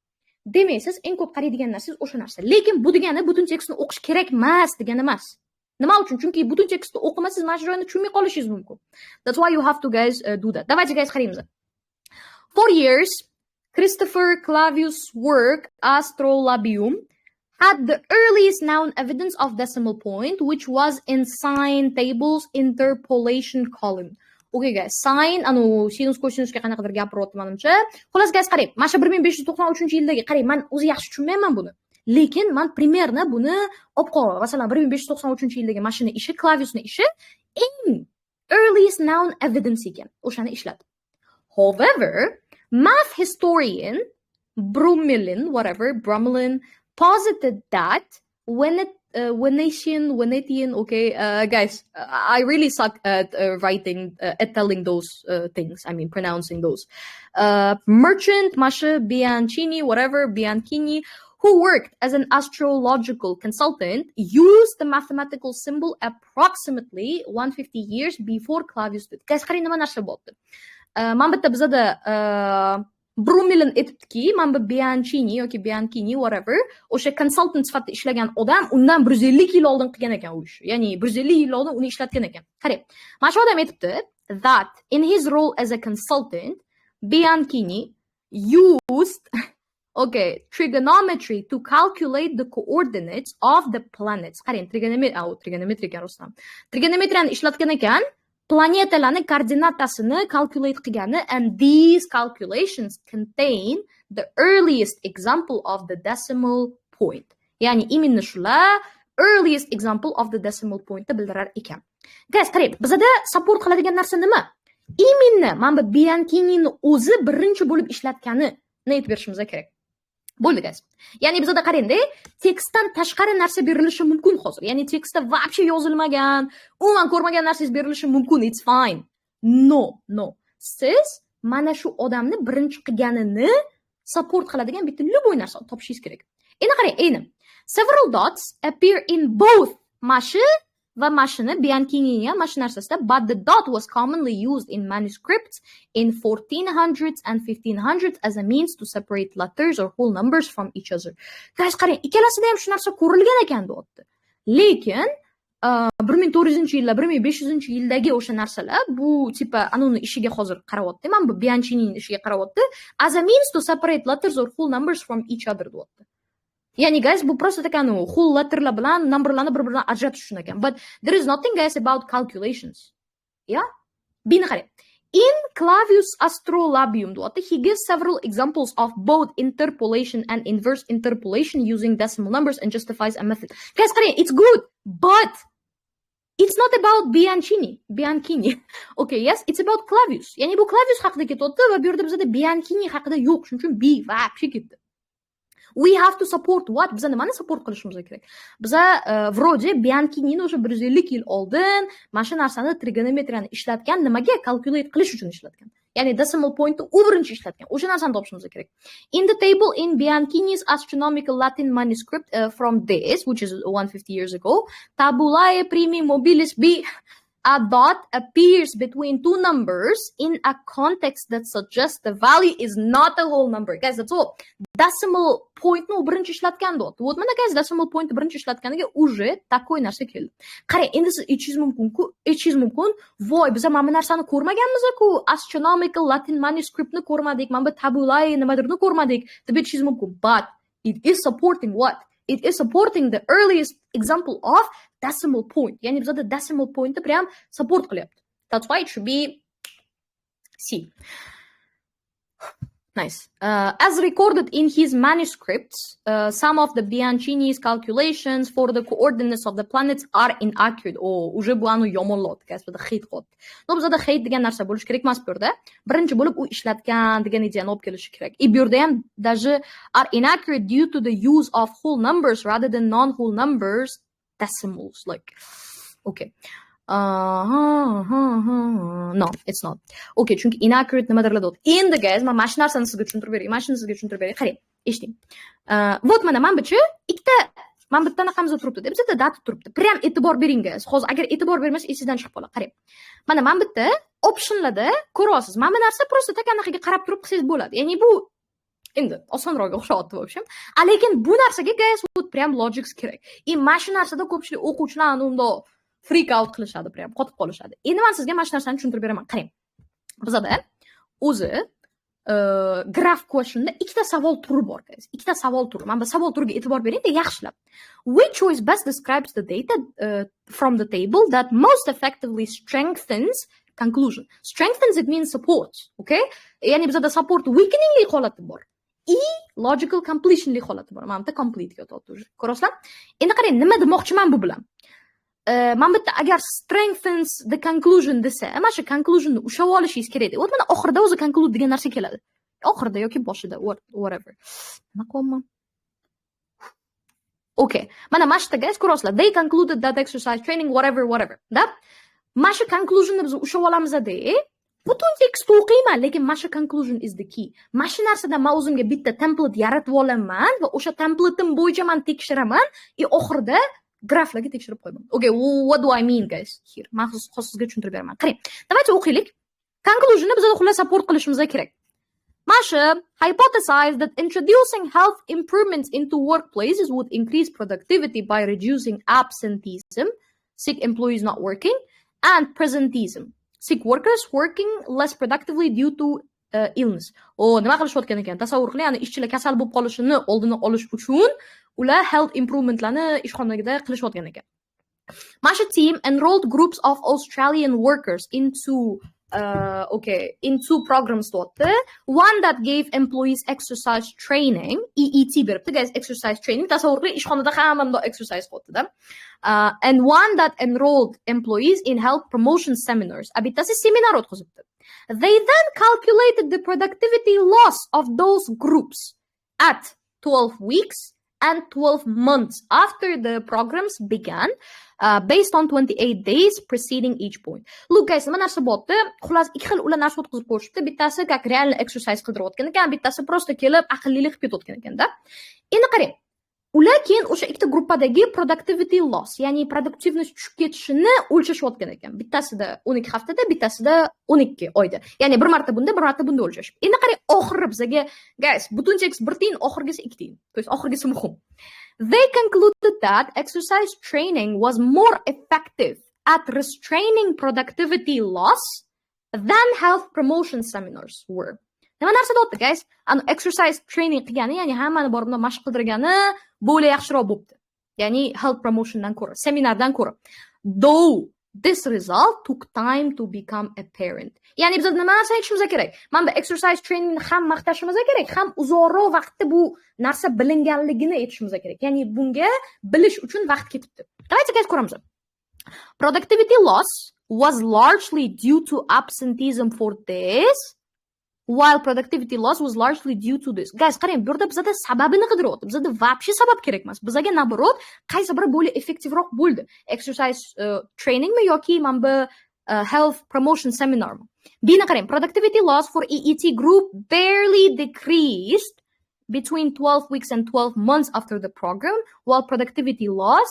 Demaysiz, eng ko'p qaraydigan narsangiz o'sha narsa. Lekin bu degani butun tekstni o'qish kerak emas degani emas. Nima uchun? Chunki butun tekstni o'qimasangiz mana shu joyni tushunmay qolishingiz mumkin. That's why you have to, guys, do that. Давайте, guys, qaraymiz. For years, Christopher Clavius' work Astrolabium had the earliest known evidence of decimal point, which was in sine tables interpolation column. Okay, guys, sine, sinus cosinusga qanaqadir gapiryapti menimcha. Xullas, guys, qarang. Mana shu 1593-yildagi, qarang, men o'zi yaxshi tushunmayman buni. Lekin men primerni buni olib qo'yaman. Masalan, 1593-yildagi mashina ishi, Clavius'ning ishi eng earliest known evidence ekan. O'shani ishladi. However, math historian Brumelin posited that Venetian, okay, guys, I really suck at writing, at telling those things. I mean, pronouncing those. Merchant Masha Bianchini, who worked as an astrological consultant, used the mathematical symbol approximately 150 years before Clavius did. Guys, qarang nima narsa bo'ldi. Mana bitta bizada Brumelin aytibdiki, mana bu Bianchini yoki Bianchini, whatever, o'sha consultant sifatida ishlagan odam undan 150 yil oldin qilgan ekan u ishni. Ya'ni 150 yil oldin uni ishlatgan ekan. Qarang, mana shu odam aytibdi that in his role as a consultant, Bianchini used trigonometry to calculate the coordinates of the planets. Qarang, trigonometriyani ishlatgan ekan planetalarning koordinatasini calculate qilgani, and these calculations contain the earliest example of the decimal point. Ya'ni именно shular earliest example of the decimal point ni bildirar ekan. Guys, qarang, bizda support qiladigan narsa nima? Именно mana bu Bianchini'ni o'zi birinchi bo'lib ishlatgani aytib berishimiz kerak. Bo'ldi guys. Ya'ni bizda qarangda, tekstdan tashqari narsa berilishi mumkin hozir. Ya'ni tekstda вообще yozilmagan, umuman ko'rmagan narsangiz berilishi mumkin. It's fine. No. Siz mana shu odamni birinchi qilganini support qiladigan bitta любой narsa topishingiz kerak. Endi qarang, endi several dots appear in both mashi va mashini Bianchini ham mana shu narsasida, but the dot was commonly used in manuscripts in 1400s and 1500s as a means to separate letters or whole numbers from each other. Guys, qarang, ikkalasida ham shu narsa ko'rilgan ekan deyapti. Lekin 1400-yillar, 1500-yildagi o'sha narsalar bu tipa anoni ishiga hozir qarayapti. Men bu Bianchinining ishiga qarayapti. As a means to separate letters or whole numbers from each other deyapti. Ya'ni guys, bu просто takanu whole letterlar bilan numberlarni bir-biridan ajratish uchun ekan. But there is nothing guys about calculations. Yeah? Bini qarang. In Clavius Astrolabium, he gives several examples of both interpolation and inverse interpolation using decimal numbers and justifies a method. Guys, it's good, but it's not about Bianchini. Okay, yes, it's about Clavius. Yani bu Clavius haqida ketyapti va bu yerda bizda Bianchini haqida yo'q. Shuning uchun B va вообще ketdi. We have to support what? Biza nimani support qilishimiz kerak? Biza вроде Bianchinini o'sha 150 yil oldin mana shu narsani trigonometriyani ishlatgan, nimaga calculate qilish uchun ishlatgan. Ya'ni decimal pointni u birinchi ishlatgan. O'sha narsani topishimiz kerak. In the table in Bianchini's astronomical Latin manuscript from this, which is 150 years ago, tabulae primi mobilis B, a dot appears between two numbers in a context that suggests the value is not a whole number. Guys, that's all. Decimal point ni birinchi ishlatgan dot. Вот mana guys, decimal point birinchi ishlatganiga уже такой narsa keldi. Qarang, endi siz aytishingiz mumkin, voy, biz mana bu narsani ko'rmaganmiz-ku, astronomical Latin manuscriptni ko'rmadik, mana bu tabulae nimadirni ko'rmadik deb aytishingiz mumkin. But it is supporting what? It is supporting the earliest example of decimal point. Yani bizda decimal pointni прям support qilyapti. That's why it should be C. Nice. As recorded in his manuscripts, some of the Bianchini's calculations for the coordinates of the planets are inaccurate. Уже bu anu yomonlat, guys, bizda hate qildi. No, bizda hate degan narsa bo'lish kerak emas bu yerda. Birinchi bo'lib u ishlatgan degan ideyani olib kelish kerak. Bu yerda ham даже are inaccurate due to the use of whole numbers rather than non-whole numbers, decimals. Like, okay. No, it's not. Okay, chunki inaccurate nimadirlar deyapti. Endi guys, men mana shu narsani sizga tushuntirib beray. Qarang, eshiting. Вот mana bitta anaqamiz turibdi deb bizda data turibdi. Prям e'tibor bering guys. Hozir agar e'tibor bermasa esingizdan chiqib qoladi. Qarang. Mana bitta optionlarda ko'ryapsiz. Mana bu narsa просто tak anaqaga qarab turib qilsangiz bo'ladi. Ya'ni bu endi osonroq o'xshayapti в общем. Lekin bu narsaga guys, prям logics kerak. Mana shu narsada ko'pchilik o'quvchilar unda freak out qilishadi, prям qotib qolishadi. Endi men sizga mana shu narsani tushuntirib beraman. Qarang. Bizda o'zi graph questionda ikkita savol turi bor, guys. Ikkita savol turi. Men bu savol turiga e'tibor bering, yaxshilab. Which choice best describes the data from the table that most effectively strengthens conclusion? Strengthens, it means supports, okay? Ya'ni bizda support weakeningli holati bor. Logical completionli holati bor. Mana bu complete yo'qotdi. Ko'rasizlar? Endi qarang, nima demoqchiman bu bilan? Men bitta agar strengthens the conclusion desa, mana shu conclusionni ushlab olishingiz kerak. Вот mana oxirida o'zi conclude degan narsa keladi. Oxirida yoki boshida, whatever. Nima qilaman? Okay. Mana shu guys, ko'rasizlar. They concluded that exercise training whatever. Da? Mana shu conclusionni biz ushlab olamiz-da. Butun tekstni o'qiyman, lekin mana shu conclusion is the key. Mana shu narsada men o'zimga bitta template yaratib olaman va o'sha templateim bo'yicha men tekshiraman, oxirida graflarga tekshirib qo'yaman. Okay, what do I mean guys? Here, men sizga tushuntirib beraman. Qarang. Давайте o'qiylik. Conclusionni bizga xullas support qilishimiz kerak. Masha hypothesized that introducing health improvements into workplaces would increase productivity by reducing absenteeism, sick employees not working, and presenteeism, sick workers working less productively due to illness. Nima qilishayotgan ekan? Tasavvur qiling, ya'ni ishchilar kasal bo'lib qolishini oldini olish uchun ular health improvementlarni ishxonada qilishayotgan ekan. Masha team enrolled groups of Australian workers into programs deyapti. One that gave employees exercise training, EET beribdi guys, exercise training. Tasavvur qiling, ishxonada hamma bunday exercise qilyapti-da. And one that enrolled employees in health promotion seminars. Bittasi seminar o'tkazibdi. They then calculated the productivity loss of those groups at 12 weeks and 12 months after the programs began, based on 28 days preceding each point. Look guys, nima narsa bo'pti? Xullas, ikki xil ular narsa o'tkazib qo'yishibdi. Bittasi как реально exercise qildirayotgan ekan, bittasi просто kelib aqllilik qilib ketayotgan ekanda. Endi qarang. Ular keyin o'sha ikkita gruppadagi productivity loss, ya'ni produktivnost tushib ketishini o'lchashayotgan ekan. Bittasida 12 haftada, bittasida 12 oyda. Ya'ni bir marta bunda o'lchashib. Endi qarang, oxiri bizga guys, butun tekst 1 tiyin, oxirgisi 2 tiyin. То есть oxirgisi muhim. They concluded that exercise training was more effective at restraining productivity loss than health promotion seminars were. Nima narsa deyapti guys? Exercise training qilgani, ya'ni hammani borib mashq qildirgani bo'la yaxshiroq bo'pti. Ya'ni health promotiondan ko'ra, seminardan ko'ra. Though this result took time to become apparent. Ya'ni biz nima narsa aytishimiz kerak? Mana bu exercise training ham maqtashimiz kerak, ham uzoqroq vaqtda bu narsa bilinganligini aytishimiz kerak. Ya'ni bunga bilish uchun vaqt ketibdi. Давайте guys ko'ramiz. Productivity loss was largely due to absenteeism for this, while productivity loss was largely due to this. Guys, qarang, bu yerda bizda sababini qidiryapti. Bizda вообще sabab kerak emas. Bizga naborot qaysi biri bo'li effektivroq bo'ldi? Exercise training mi yoki mana bu health promotion seminar mi? Buni qarang, productivity loss for EET group barely decreased between 12 weeks and 12 months after the program, while productivity loss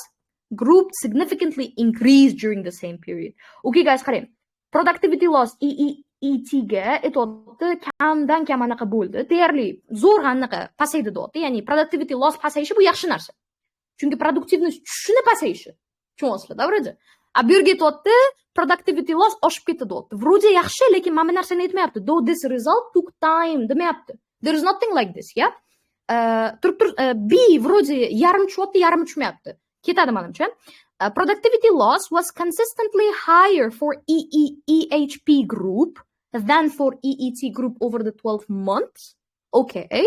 group significantly increased during the same period. Okay guys, qarang. Productivity loss EET ga aytayapti, kamdan kam anaqa bo'ldi. Deyarli zo'r anaqa pasaydi deyapti. Ya'ni productivity loss pasayishi bu yaxshi narsa. Chunki produktivnost tushishini pasayishi. Tushunyapsizlar, to'g'rimi? A bu yerga aytayapti, productivity loss oshib ketdi deyapti. Вроде yaxshi, lekin mana bu narsani aytmayapti. Though this result took time demayapti. There is nothing like this, yeah? B вроде yarim tushyapti, yarim tushmayapti. Ketadi menimcha. Productivity loss was consistently higher for EHP group than for EET group over the 12 months. Okay.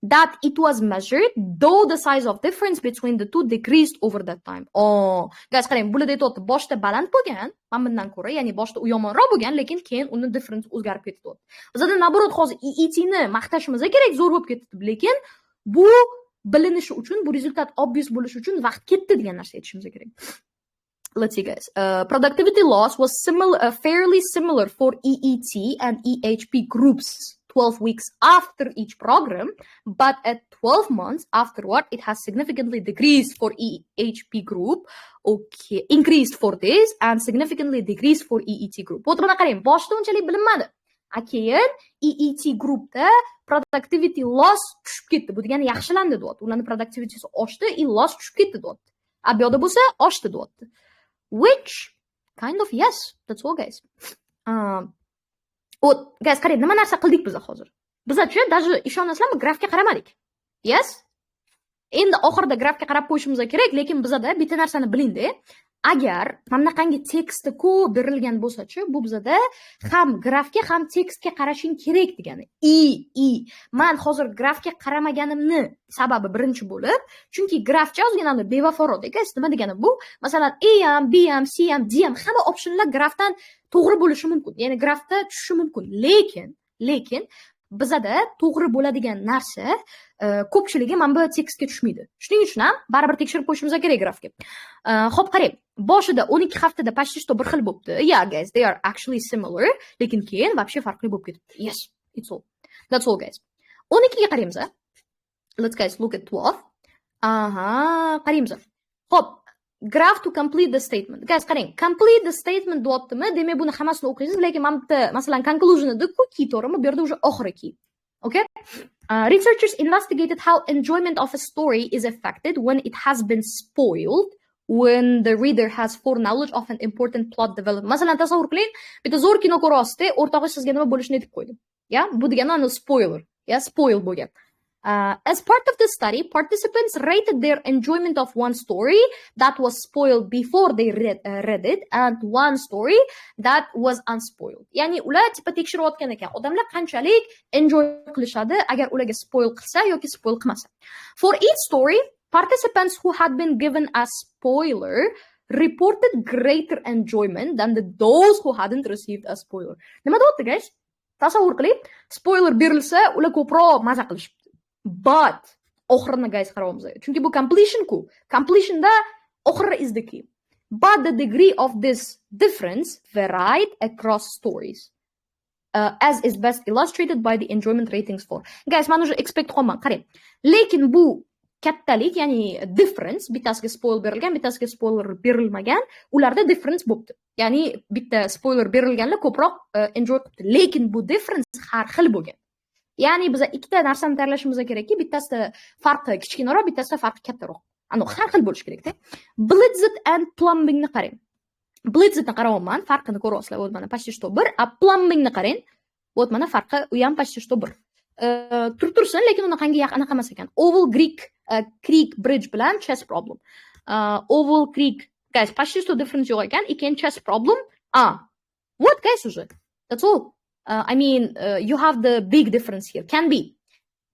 That it was measured, though the size of difference between the two decreased over that time. Oh, guys, qarang, bularda aytayapti, boshda baland bo'lgan, mana bundan ko'ra, ya'ni boshda u yomonroq bo'lgan, lekin keyin uni difference o'zgarib ketdi. Bizda naborot hozir EET ni maqtashimiz kerak, zo'r bo'lib ketdi, lekin bu bilinishi uchun, bu rezultat obvious bo'lishi uchun vaqt ketdi degan narsa aytishimiz kerak. Let's see guys. Productivity loss was fairly similar for EET and EHP groups 12 weeks after each program, but at 12 months afterward, it has significantly decreased for EHP group, okay, increased for this, and significantly decreased for EET group. Bo'tibini qarang, boshda unchalik bilinmadi. Keyin EET groupda productivity loss tushib ketdi. Bu degani yaxshilandi deyapti. Ularning productivitysi oshdi, loss tushib ketdi deyapti. Bu yoqda bo'lsa, oshdi deyapti. Which kind of yes, that's all guys. Guys, qarang, nima narsa qildik biz hozir? Biz-chi даже ishonasizlarmi, grafga qaramadik. Yes? Endi oxirida grafga qarab qo'yishimiz kerak, lekin bizada bitta narsani biling-da. Agar mana qangi tekstda ko'p berilgan bo'lsa-chi, bu bizada ham grafga ham tekstga qarashing kerak degani. Men hozir grafga qaramaganimni sababi birinchi bo'lib, chunki grafcha ozgina bevaforodek. Nima degani bu? Masalan, A ham, B ham, C ham, D ham hamma optionlar grafdan to'g'ri bo'lishi mumkin. Ya'ni grafda tushishi mumkin. Lekin bizada to'g'ri bo'ladigan narsa ko'pchiligi mana bu tekstga tushmaydi. Shuning uchun ham baribir tekshirib qo'yishimiz kerak grafga. Xo'p, qarang. Boshida 12 haftada почти что bir xil bo'libdi. Yeah guys, they are actually similar, lekin keyin вообще farqli bo'lib ketibdi. Yes, it's all. That's all guys. 12 ga qaraymiz. Let's guys look at 12. Qaraymiz. Xo'p, graph to complete the statement. Guys, qarang, complete the statement deyaptimi? Demak, buni hammasini o'qiysiz, lekin mana bu masalan conclusionida key to'g'rimi? Bu yerda уже oxiri key. Okay? Researchers investigated how enjoyment of a story is affected when it has been spoiled when the reader has foreknowledge of an important plot development. Masalan, tasavvur qiling, bitta zo'r kino ko'ryapsiz, o'rtog'i sizga nima bo'lishini aytib qo'ydi. Ya, bu degani spoiler. Ya, spoil bo'lgan. As part of the study, participants rated their enjoyment of one story that was spoiled before they read it and one story that was unspoiled. Ya'ni ular tipa tekshirayotgan ekan, odamlar qanchalik enjoy qilishadi agar ularga spoil qilsa yoki spoil qilmasa. For each story, participants who had been given a spoiler reported greater enjoyment than those who hadn't received a spoiler. Nima deyapti guys? Tasavvur qiling, spoiler berilsa, ular ko'proq maza qilishibdi. But oxirini guys qarayapmiz. Chunki bu completion ku. Completionda oxiri is the key. But the degree of this difference varied across stories. As is best illustrated by the enjoyment ratings for. Guys, men уже expect qilman, qarang. Lekin bu kattalik, ya'ni difference, bittasiga spoiler berilgan, bittasiga spoiler berilmagan, ularda difference bo'libdi. Ya'ni bitta spoiler berilganlar ko'proq enjoy qilibdi. Lekin bu difference har xil bo'lgan. Ya'ni biz ikkita narsani tayyorlashimiz kerakki, bittasida farqi kichkinaroq, bittasida farqi kattaroq. Ana har xil bo'lish kerak-da. Blizzard and plumbingni qarang. Blizzardni qarayapman, farqini ko'ryapsizlar, bu mana почти что bir, a plumbingni qarang. Bu mana farqi u ham почти что bir. Tursin, lekin unaqangi anaqa emas ekan. Oval Creek Bridge bilan chess problem. Oval Creek, guys, почти что difference yo'q ekan, ekan chess problem. What guys уже? That's all. I mean, you have the big difference here. Can be.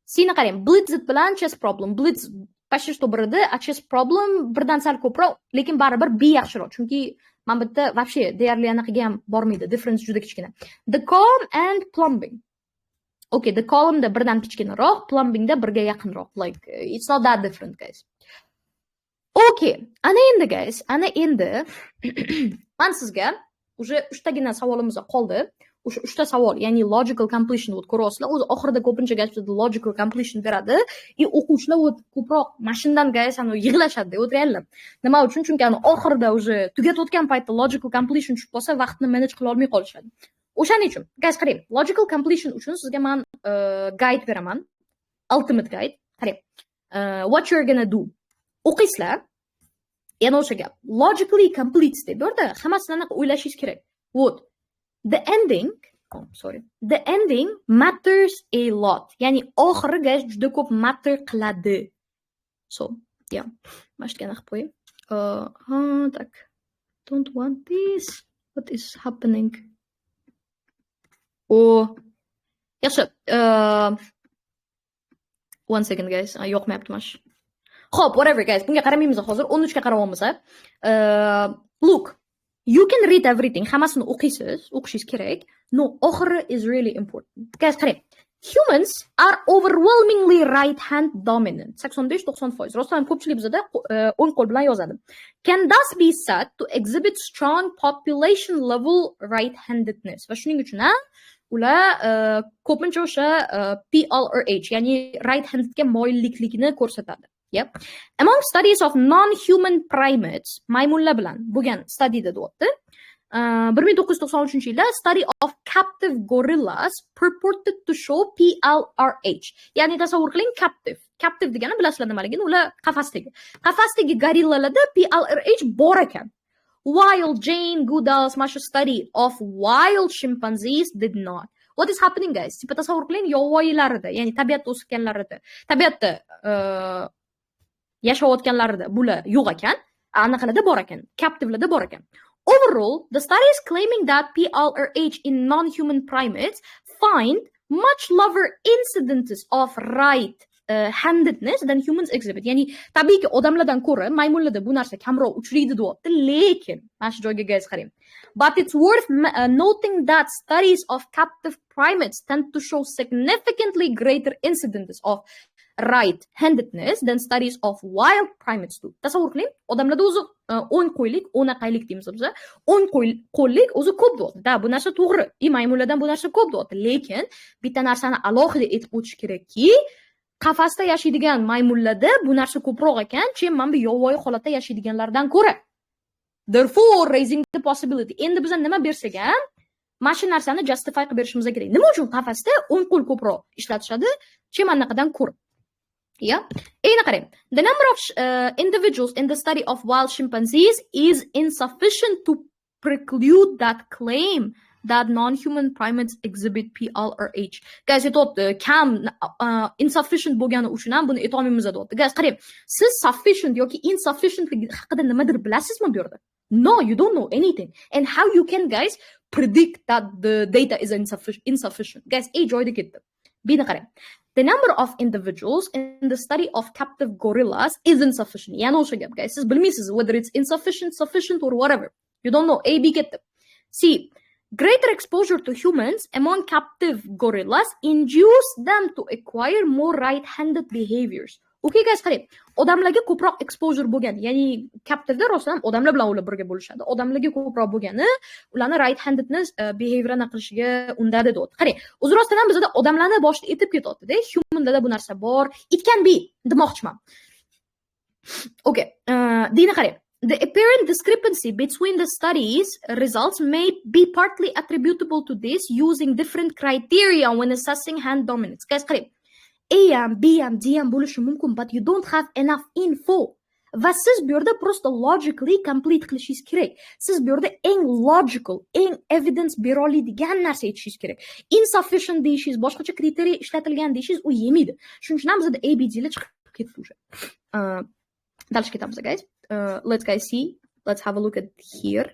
Seni qarang, Blizzard bilan chess problem. Blitz почти что bir edi, a chess problem birdan sal ko'proq, lekin baribir B yaxshiroq. Chunki men bitta вообще deyarli anaqaga ham bormaydi. Difference juda kichkina. The column and plumbing. Okay, the columnda birdan kichkinaroq, plumbingda birga yaqinroq. Like it's not that different, guys. Okay, ana endi guys, ana endi men sizga уже 3 tagina savolimiz qoldi. O'sha 3 ta savol, ya'ni logical completion deb ko'ryapsizlar. O'zi oxirida ko'pincha gapida logical completion beradi. O'quvchilar ko'proq mashindan guys ani yig'lashadi, o'tirganlar. Nima uchun? Chunki ani oxirida уже tugatayotgan paytda logical completion tushib qolsa, vaqtni manage qila olmay qolishadi. O'shaning uchun, guys, qarang, logical completion uchun sizga men guide beraman. Ultimate guide. Qarang. What you're gonna do. O'qiysizlar. Yana o'sha gap. Logically complete deb bu yerda hammasini aniq o'ylashingiz kerak. What? The ending matters a lot. Ya'ni oxiri guys juda ko'p matter qiladi. So, yeah. Mana shunga qilib qo'ying. Tak. Don't want this. What is happening? Yaxshi. One second guys. Yo'qmayapti mash. Xo'p, whatever guys. Bunga qaramaymiz hozir. 13 ga qarayapmiz. Look. You can read everything. Hammasini o'qiysiz, o'qishingiz kerak. No, oxiri is really important. Guys, qarang. Humans are overwhelmingly right-hand dominant. 85-90%. Rostdan ko'pchilik bizda o'ng qo'l bilan yozadi. Can thus be said to exhibit strong population level right-handedness. Va shuning uchun ular ko'pincha o'sha PLRH, ya'ni right-handedga moyillikligini ko'rsatadi. Yep. Among studies of non-human primates, maymunlar bilan bo'lgan studyda deyapti. 1993-yilda study of captive gorillas purported to show PLRH. Ya'ni tasavvur qiling, captive. Captive degani bilasizlar nimaligini, ular qafasdagi. Qafasdagi gorillalarda PLRH bor ekan. While Jane Goodall's study of wild chimpanzees did not. What is happening guys? Tipa tasavvur qiling, yovvoyilarida, ya'ni tabiatda o'sganlarida, tabiatda yashayotganlarida bular yo'q ekan, anaqalarda bor ekan, captivelarda bor ekan. Overall, the study is claiming that PLRH in non-human primates find much lower incidences of right-handedness than humans exhibit. Ya'ni tabiiyki odamlardan ko'ra maymunlarda bu narsa kamroq uchraydi deyapti, lekin mana shu joyga guys qarang. But it's worth noting that studies of captive primates tend to show significantly greater incidences of right-handedness than studies of wild primates do. Tasavvur qiling, odamlarda o'zi o'ng qo'llik, o'naqaylik deymiz biz. O'ng qo'llik o'zi ko'p deyapti. Da, bu narsa to'g'ri. Maymunlardan bu narsa ko'p deyapti, lekin bitta narsani alohida aytib o'tish kerakki, qafasda yashaydigan maymunlarda bu narsa ko'proq ekan, mana bu yovvoyi holatda yashaydiganlardan ko'ra. Therefore, raising the possibility. Endi biz nima bersak ham, mana shu narsani justify qilib berishimiz kerak. Nima uchun qafasda o'ng qo'l ko'proq ishlatishadi, manaqadan ko'ra. Yeah. The number of individuals in the study of wild chimpanzees is insufficient to preclude that claim that non-human primates exhibit PLRH. Guys, aytyapti, kam insufficient bo'lgani uchun ham buni aytolmaymiz deyapti. Guys, qarang, siz sufficient yoki insufficient haqida nimadir bilasizmi bu yerda? No, you don't know anything. And how you can, guys, predict that the data is insufficient? Guys, joyda ketdi. Buni qarang. The number of individuals in the study of captive gorillas is insufficient. Yani o'sha gap, guys. Siz bilmaysiz whether it's insufficient, sufficient or whatever. You don't know. B ketdi. See, greater exposure to humans among captive gorillas induce them to acquire more right-handed behaviors. Okay, guys, qarang. Odamlarga ko'proq exposure bo'lgan, ya'ni captive'da rostdan ham odamlar bilan ular birga bo'lishadi. Odamlarga ko'proq bo'lgani ularni right-handedness behaviorni qilishiga undadi deyapti. Qarang, o'zi rostdan ham bizda odamlarni boshida aytib ketyapti-da, humanlarda bu narsa bor. It can be demoqchiman. Okay, dini qarang. The apparent discrepancy between the studies' results may be partly attributable to this using different criteria when assessing hand dominance. Guys, qarang. A ham, B ham, D ham bo'lishi mumkin, but you don't have enough info. Va siz bu yerda prosta logically complete qilishingiz kerak. Siz bu yerda eng logical, eng evidence bera oladigan narsa aytishingiz kerak. Insufficient deyishingiz, boshqacha kriteriya ishlatilgan deyishingiz u yemaydi. Shuning uchun ham bizda ABDlar chiqib ketdi o'sha. Dalish ketamiz, guys. Let's guys see. Let's have a look at here.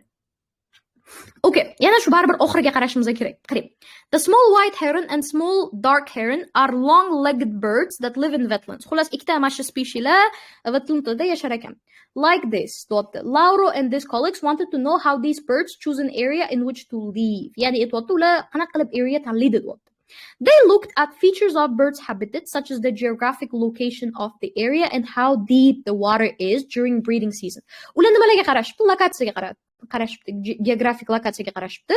Okay, yana shu baribir oxiriga qarashimiz kerak. Qarang. The small white heron and small dark heron are long-legged birds that live in wetlands. Xolos, ikkita mana shu spesieslar wetlandda yashar ekan. Like this, Lauro and his colleagues wanted to know how these birds choose an area in which to live. Ya'ni aytibdi, ular qanaqa qilib area tanlaydi deyapti. They looked at features of birds' habitat, such as the geographic location of the area and how deep the water is during breeding season. Ular nimalarga qarashibdi? Lokatsiyaga qarashibdi, geographic lokatsiyaga qarashibdi,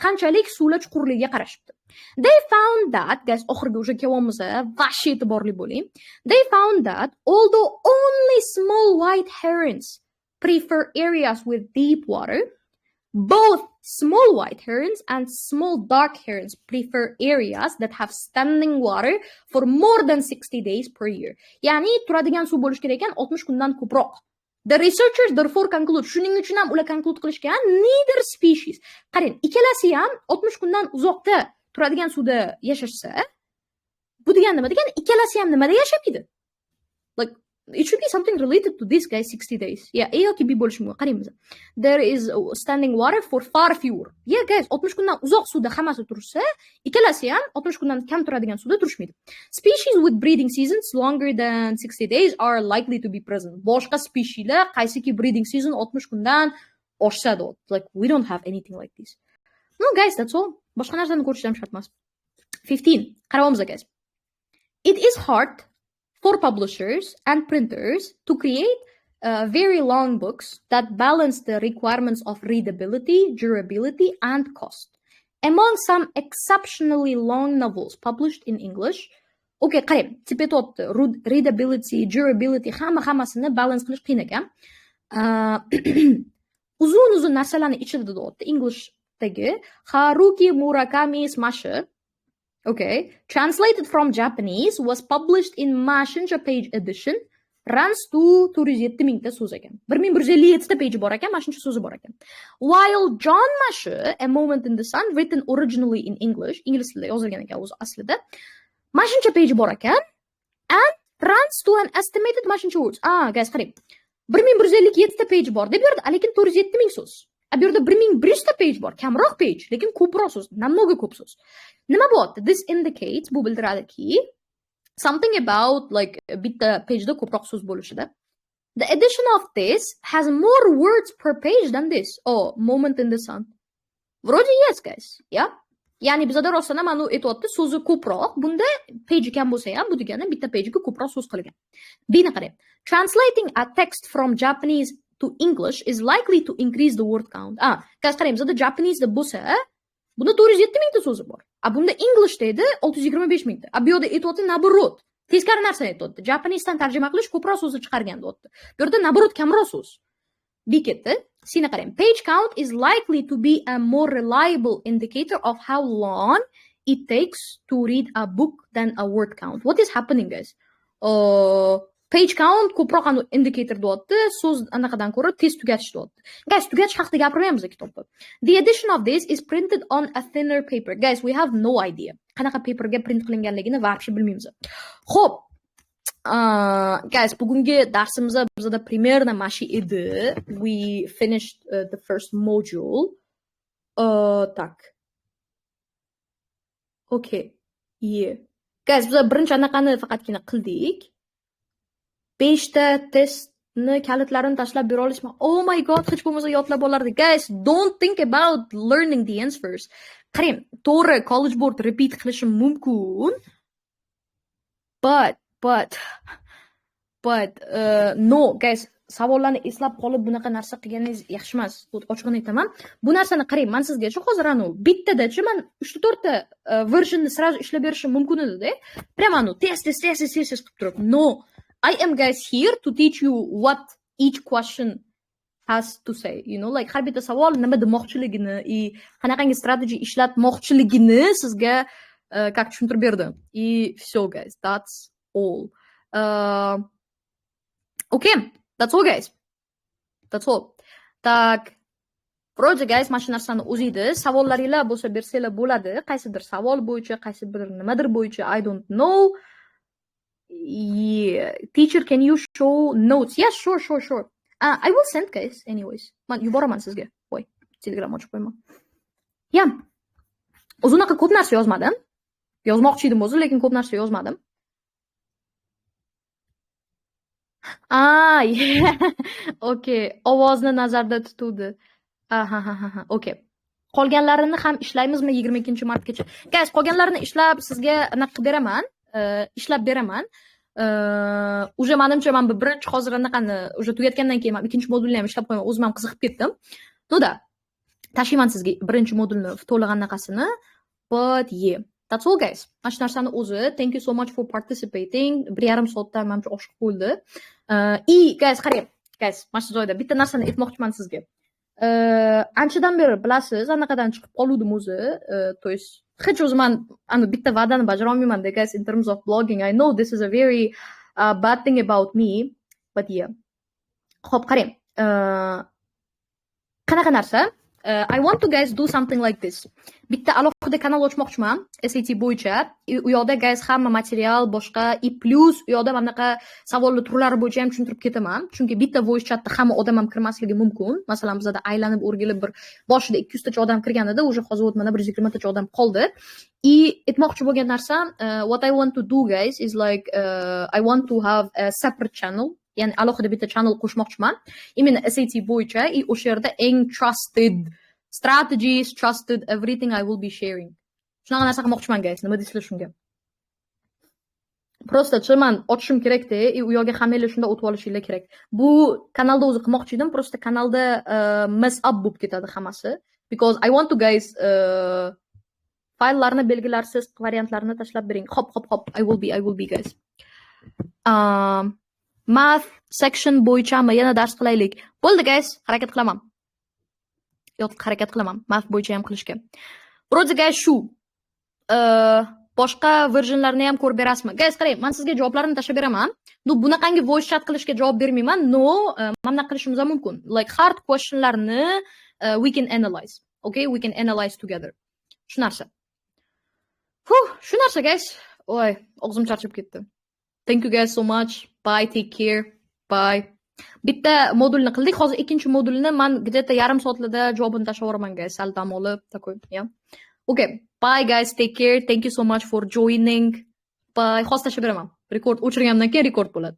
qanchalik suvlar chuqurligiga qarashibdi. They found that, guys, oxirgi o'sha kelyapmiz, vashi e'tiborli bo'ling. They found that although only small white herons prefer areas with deep water, both small white herons and small dark herons prefer areas that have standing water for more than 60 days per year. Ya'ni turadigan suv bo'lish kerak ekan 60 kundan ko'proq. The researchers therefore conclude, shuning uchun ham ular conclude qilishgan, neither species. Qarang, ikkalasi ham 60 kundan uzoqda turadigan suvda yashashsa, bu degani nima degani? Ikkalasi ham nimada yashaydi? Like, it should be something related to this, guys, 60 days. Yeah, A yoki B bo'lishi mumkin. Qaraymiz. There is standing water for far fewer. Yeah, guys, 60 kundan uzoq suvda hammasi tursa, ikkalasi ham 60 kundan kam turadigan suvda turishmaydi. Species with breeding seasons longer than 60 days are likely to be present. Boshqa specieslar qaysiki breeding season 60 kundan oshsa deyapti. Like, we don't have anything like this. No, guys, that's all. Boshqa narsani ko'rish ham shart emas. 15. Qaraymiz, guys. It is hard for publishers and printers to create very long books that balance the requirements of readability, durability, and cost. Among some exceptionally long novels published in English, okay, qarang, tipetopti, readability, durability, hammasini balance qilish qiyin ekan. Uzun narsalarni ichida deyapti Englishdagi Haruki Murakami Smasher. Okay, translated from Japanese, was published in Mashincha page edition, runs to 207 mingta so'z ekan. 1157 ta page bor ekan, Mashincha so'zi bor ekan. While John Masher, A Moment in the Sun, written originally in English, ingliz tilida yozilgan ekan o'zi aslida, Mashincha page bor ekan, and runs to an estimated Mashincha words. Guys, qarang. 1157 ta page bor deb berdi, lekin 207 ming so'z. Bu yerda 1100 ta page bor, kamroq page, lekin ko'proq so'z, namnoga ko'p so'z. Nima bo'lyapti? This indicates, bu bildiradiki, something about like bitta pageda ko'proq so'z bo'lishida. The edition of this has more words per page than this. Oh, Moment in the Sun. Вроде yes, guys. Yeah? Ya'ni bizda rostdan ham anu aytayapti, so'zi ko'proq, bunda page kam bo'lsa ham, bu degani bitta pagega ko'proq so'z qilgan. Buni qarang. Translating a text from Japanese to English is likely to increase the word count. Guys, qarang, bizda Japanese da bo'lsa, bunda 407 mingta so'zi bor. Bunda English deydi 625 mingta. Bu yerda aytayapti naborot. Teskari narsani aytayapti. Japanesedan tarjima qilish ko'proq so'zni chiqargan deyapti. Bu yerda naborot kamroq so'z. Beketdi. Seni qarang. Page count is likely to be a more reliable indicator of how long it takes to read a book than a word count. What is happening, guys? page count ko'proq indicator deyapti, so'z anaqadan ko'ra tez tugatish deyapti. Guys, tugatish haqida gapirmaymiz kitobda. The edition of this is printed on a thinner paper. Guys, we have no idea qanaqa paperga print qilinganligini вообще bilmaymiz. Xo'p, guys, bugungi darsimiz bizda примерно mashi edi. We finished the first module. Tak. Okay. Yeah. Guys, biz birinchi anaqani faqatgina qildik. 5 ta testni kalitlarini tashlab bera olishmi? Oh my god, hech bo'lmasa yodlab olardik. Guys, don't think about learning the answers. Qarang, to'g'ri, college board repeat qilishim mumkin. But no, guys, savollarni eslab qolib bunaqa narsa qilganingiz yaxshi emas. Ochiqini aytaman. Bu narsani qarang, men sizga hozir bittadachi men 3-4 ta versionni sразу ishlab berishim mumkin edi-da. Prямо test qilib turib. No. I am, guys, here to teach you what each question has to say. You know, like har bitta savol nima demoqchiligini, qanaqangi strategy ishlatmoqchiligini sizga как tushuntirib berdi. И все, guys, that's all. Okay, that's all, guys. That's all. Tak, вроде, guys, mana shu narsani o'zi edi. Savollaringlar bo'lsa bersanglar bo'ladi. Qaysidir savol bo'yicha, qaysi bir nimadir bo'yicha, I don't know. Yeah. Teacher, can you show notes? Yes, sure. I will send, guys, anyways. Man, yuboraman sizga. Voy, Telegram ochib qo'yman. Yeah. Uzunaqa ko'p narsa yozmadim. Yozmoqchi edim o'zi, lekin ko'p narsa yozmadim. Yeah. Okay. Ovozni nazarda tutuvdi. Okay. Qolganlarini ham ishlaymizmi 22-martgacha? Guys, qolganlarini ishlab sizga anaqa qilib beraman. Ishlab beraman. Уже menimcha men birinchi hozir anaqani уже tugatgandan keyin men ikkinchi modulni ham ishlab qo'yaman. O'zim ham qiziqib ketdim. Noda tashlayman sizga birinchi modulni to'liq anaqasini. But yeah, that's all, guys. Mana shu narsani o'zi. Thank you so much for participating. 1,5 soatdan menimcha oshiq bo'ldi. Guys, qarang. Guys, mana shu joyda bitta narsani aytmoqchiman sizga. Anchadan beri bilasiz, anaqadan chiqib qoluvdim o'zi. To есть hech o'zim bitta va'dani bajara olmayman, guys, in terms of blogging. I know this is a very bad thing about me, but yeah. Xo'p, qarang. Qanaqa narsa? I want to, guys, do something like this. Bitta alohida kanal ochmoqchiman, SAT bo'yicha. U yoqda, guys, hamma material boshqa, plus u yoqda manaqa savollar turlari bo'yicha ham tushuntirib ketaman. Chunki bitta voice chatda hamma odam ham kirmasligi mumkin. Masalan, bizda aylanib o'rgilib bir boshida 200 tacha odam kirgan edi, o'sha hozir mana 120 tacha odam qoldi. Aytmoqchi bo'lgan narsam, what I want to do, guys, is like I want to have a separate channel. Ya'ni alohida bitta channel qo'shmoqchiman. Imенно SAT bo'yicha o'sha yerda eng trusted strategies, trusted everything I will be sharing. Shunaqa narsa qilmoqchiman, guys. Nima deysizlar shunga? Просто chiman ochishim kerak-da, u yoqga hammanglar shunda o'tib olishinglar kerak. Bu kanalda o'zi qilmoqchi edim, просто kanalda mess up bo'lib ketadi hammasi. Because I want to, guys, fayllarni belgilarsiz variantlarini tashlab bering. Hop. I will be, guys. Math section bo'yichami yana dars qilaylik. Bo'ldi, guys, harakat qilaman. Math bo'yicha ham qilishga. Вроде, guys, shu. Boshqa versionlarni ham ko'rib berasizmi? Guys, qarang, men sizga javoblarni tashlab beraman. Bunaqangi voice chat qilishga javob bermayman. No, mana qilishimiz ham mumkin. Like hard questionlarni we can analyze. Okay, we can analyze together. Shu narsa. Shu narsa, guys. Voy, og'zim charchab ketdi. Thank you, guys, so much. Bye, take care. Bye. Bitta modulni qildik. Hozir ikkinchi modulni men где-то yarim soatlarda javobini tashlab yuboraman, guys. Sal dam olib, takoy, yeah. Okay. Bye, guys. Take care. Thank you so much for joining. Bye. Hozir tashlab beraman. Rekord o'chirgandan keyin rekord bo'ladi.